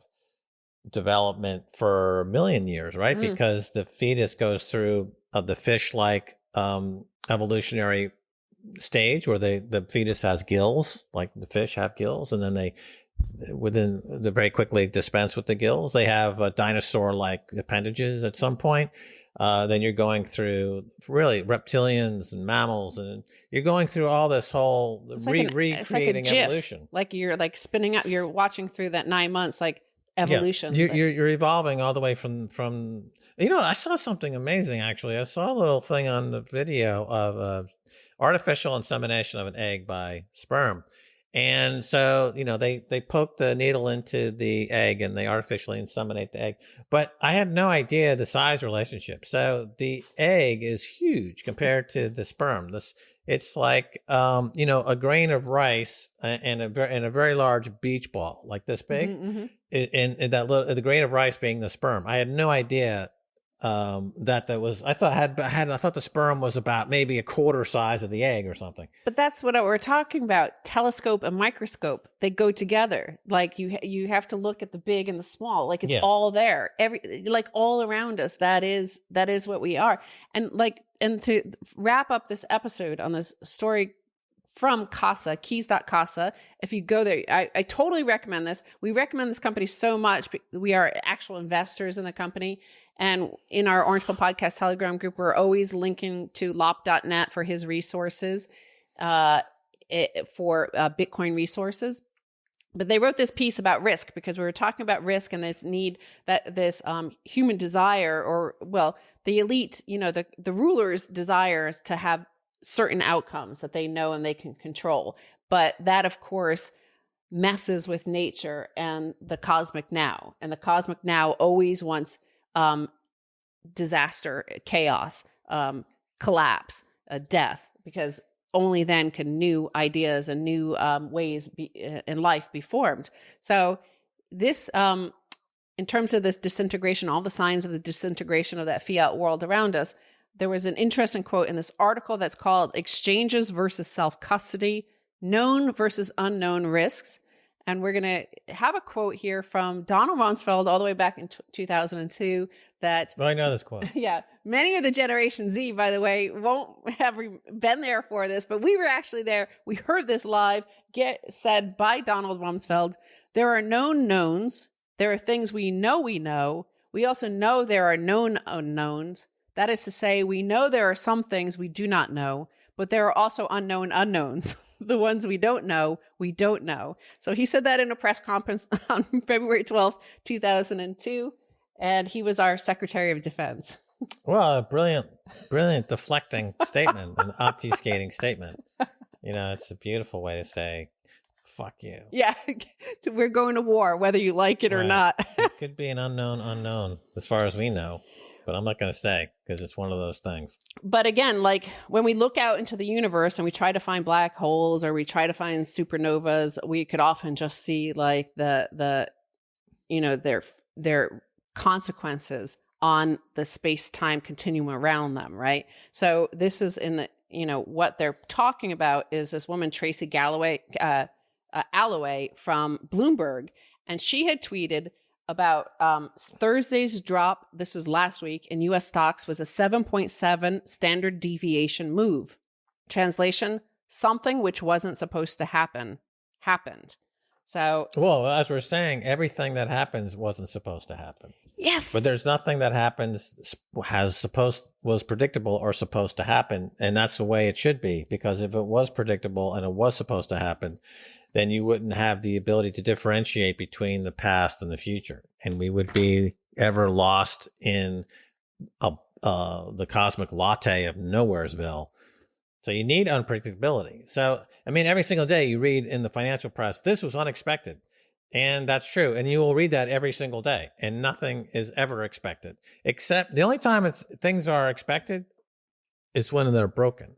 development for a million years, right? Because the fetus goes through the fish-like evolutionary stage, where the fetus has gills, like the fish have gills, and then they very quickly dispense with the gills. They have dinosaur-like appendages at some point. Then you're going through really reptilians and mammals, and you're going through all this whole recreating evolution. Like you're like spinning up, you're watching through that 9 months, like evolution. Yeah. You're evolving all the way from, I saw something amazing, actually. I saw a little thing on the video of artificial insemination of an egg by sperm. And so, they poke the needle into the egg and they artificially inseminate the egg. But I had no idea the size relationship. So the egg is huge compared to the sperm. It's like, a grain of rice and a very large beach ball, like this big. Mm-hmm. And the grain of rice being the sperm. I had no idea that was. I thought the sperm was about maybe a quarter size of the egg or something. But that's what we're talking about. Telescope and microscope, they go together. Like you have to look at the big and the small. Like it's all there. All around us. That is what we are. And to wrap up this episode on this story from Casa, keys.casa. If you go there, I totally recommend this. We recommend this company so much. We are actual investors in the company. And in our Orange Pill Podcast Telegram group, we're always linking to lop.net for his resources, for Bitcoin resources. But they wrote this piece about risk because we were talking about risk and this need that this human desire, the elite, the rulers' desires to have certain outcomes that they know and they can control. But that, of course, messes with nature and the cosmic now. And the cosmic now always wants disaster, chaos, collapse, death, because only then can new ideas and new ways in life be formed. So this, in terms of this disintegration, all the signs of the disintegration of that fiat world around us, there was an interesting quote in this article that's called Exchanges versus Self-Custody, Known versus Unknown Risks. And we're going to have a quote here from Donald Rumsfeld all the way back in 2002 that... Well, I know this quote. Yeah. Many of the Generation Z, by the way, won't have been there for this, but we were actually there. We heard this live said by Donald Rumsfeld. There are known knowns. There are things we know we know. We also know there are known unknowns. That is to say, we know there are some things we do not know, but there are also unknown unknowns. The ones we don't know, we don't know. So he said that in a press conference on February 12th, 2002, and he was our Secretary of Defense. Well, a brilliant deflecting statement, an obfuscating statement. It's a beautiful way to say, fuck you. Yeah, we're going to war, whether you like it or not. It could be an unknown, as far as we know. But I'm not going to say because it's one of those things. But again, like when we look out into the universe and we try to find black holes or we try to find supernovas, we could often just see like their consequences on the space-time continuum around them, right? So this is in the, what they're talking about is this woman, Tracy Alloway from Bloomberg, and she had tweeted about Thursday's drop, this was last week, in U.S. stocks was a 7.7 standard deviation move. Translation, something which wasn't supposed to happen, happened. So, well, as we're saying, everything that happens wasn't supposed to happen. Yes. But there's nothing that happens was predictable or supposed to happen. And that's the way it should be, because if it was predictable and it was supposed to happen, then you wouldn't have the ability to differentiate between the past and the future. And we would be ever lost in the cosmic latte of Nowheresville. So you need unpredictability. So, every single day you read in the financial press, this was unexpected. And that's true. And you will read that every single day. And nothing is ever expected. Except the only time things are expected is when they're broken.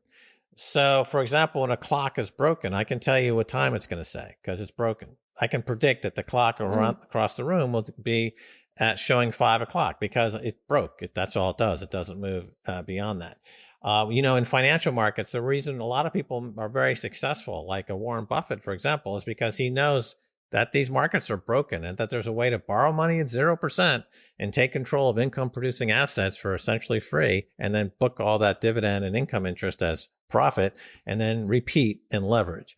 So, for example, when a clock is broken, I can tell you what time it's going to say because it's broken. I can predict that the clock across the room will be at showing 5 o'clock because it broke. That's all it does. It doesn't move beyond that. In financial markets, the reason a lot of people are very successful, like a Warren Buffett, for example, is because he knows that these markets are broken and that there's a way to borrow money at 0% and take control of income producing assets for essentially free and then book all that dividend and income interest as profit and then repeat and leverage.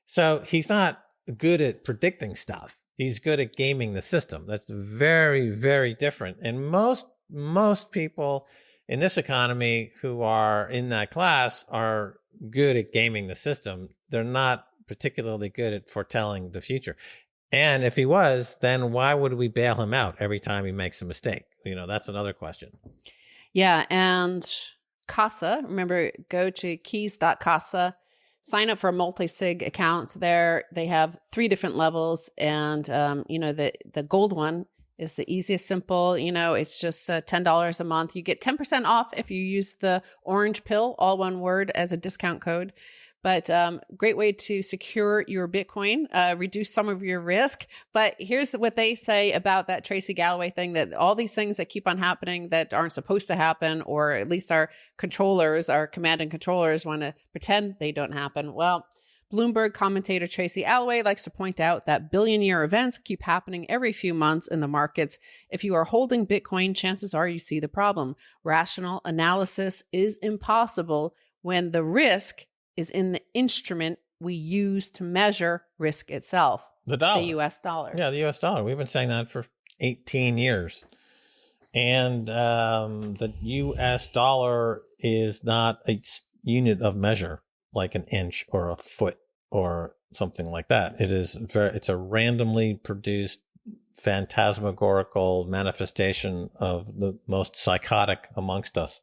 So he's not good at predicting stuff. He's good at gaming the system. That's very, very different. And most people in this economy who are in that class are good at gaming the system. They're not particularly good at foretelling the future. And if he was, then why would we bail him out every time he makes a mistake? That's another question. Yeah. And Casa, remember, go to keys.casa. sign up for a multi-sig account there. They have 3 different levels. And, the gold one is the easiest, simple, it's just $10 a month. You get 10% off if you use the orange pill, all one word, as a discount code. But great way to secure your Bitcoin, reduce some of your risk. But here's what they say about that Tracy Galloway thing, that all these things that keep on happening that aren't supposed to happen, or at least our controllers, our command and controllers want to pretend they don't happen. Well, Bloomberg commentator Tracy Galloway likes to point out that billion-year events keep happening every few months in the markets. If you are holding Bitcoin, chances are you see the problem. Rational analysis is impossible when the risk is in the instrument we use to measure risk itself. The dollar. The US dollar. Yeah, the US dollar. We've been saying that for 18 years. And the US dollar is not a unit of measure like an inch or a foot or something like that. It's a randomly produced phantasmagorical manifestation of the most psychotic amongst us.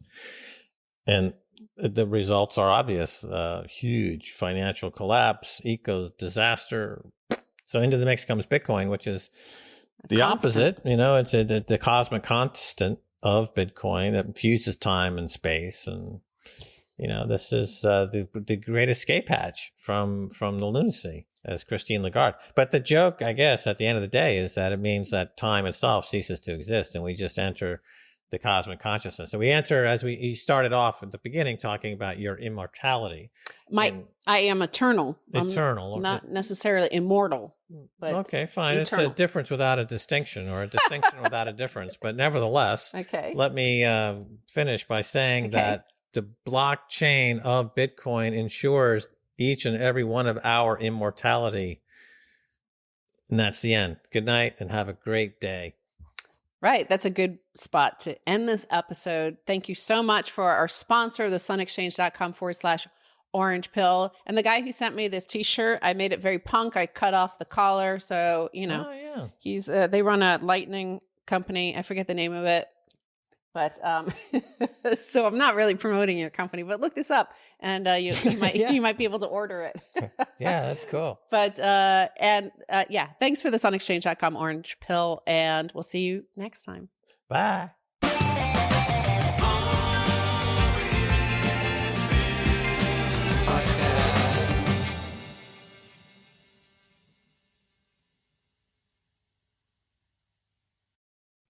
And the results are obvious. Huge financial collapse, eco disaster. So into the mix comes Bitcoin, which is the opposite. It's the cosmic constant of Bitcoin that fuses time and space. And, this is the great escape hatch from the lunacy, as Christine Lagarde. But the joke, I guess, at the end of the day is that it means that time itself ceases to exist and we just enter the cosmic consciousness. So we enter, as you started off at the beginning, talking about your immortality. I am eternal. Eternal. I'm not necessarily immortal. But okay, fine. Eternal. It's a difference without a distinction, or a distinction without a difference. But nevertheless, let me finish by saying that the blockchain of Bitcoin ensures each and every one of our immortality. And that's the end. Good night and have a great day. Right. That's a good spot to end this episode. Thank you so much for our sponsor, the sunexchange.com/orange pill. And the guy who sent me this t-shirt, I made it very punk. I cut off the collar. So, he's, they run a lightning company. I forget the name of it. But so I'm not really promoting your company, but look this up and you might you might be able to order it. Yeah, that's cool. But thanks for the sunexchange.com orange pill, and we'll see you next time. Bye.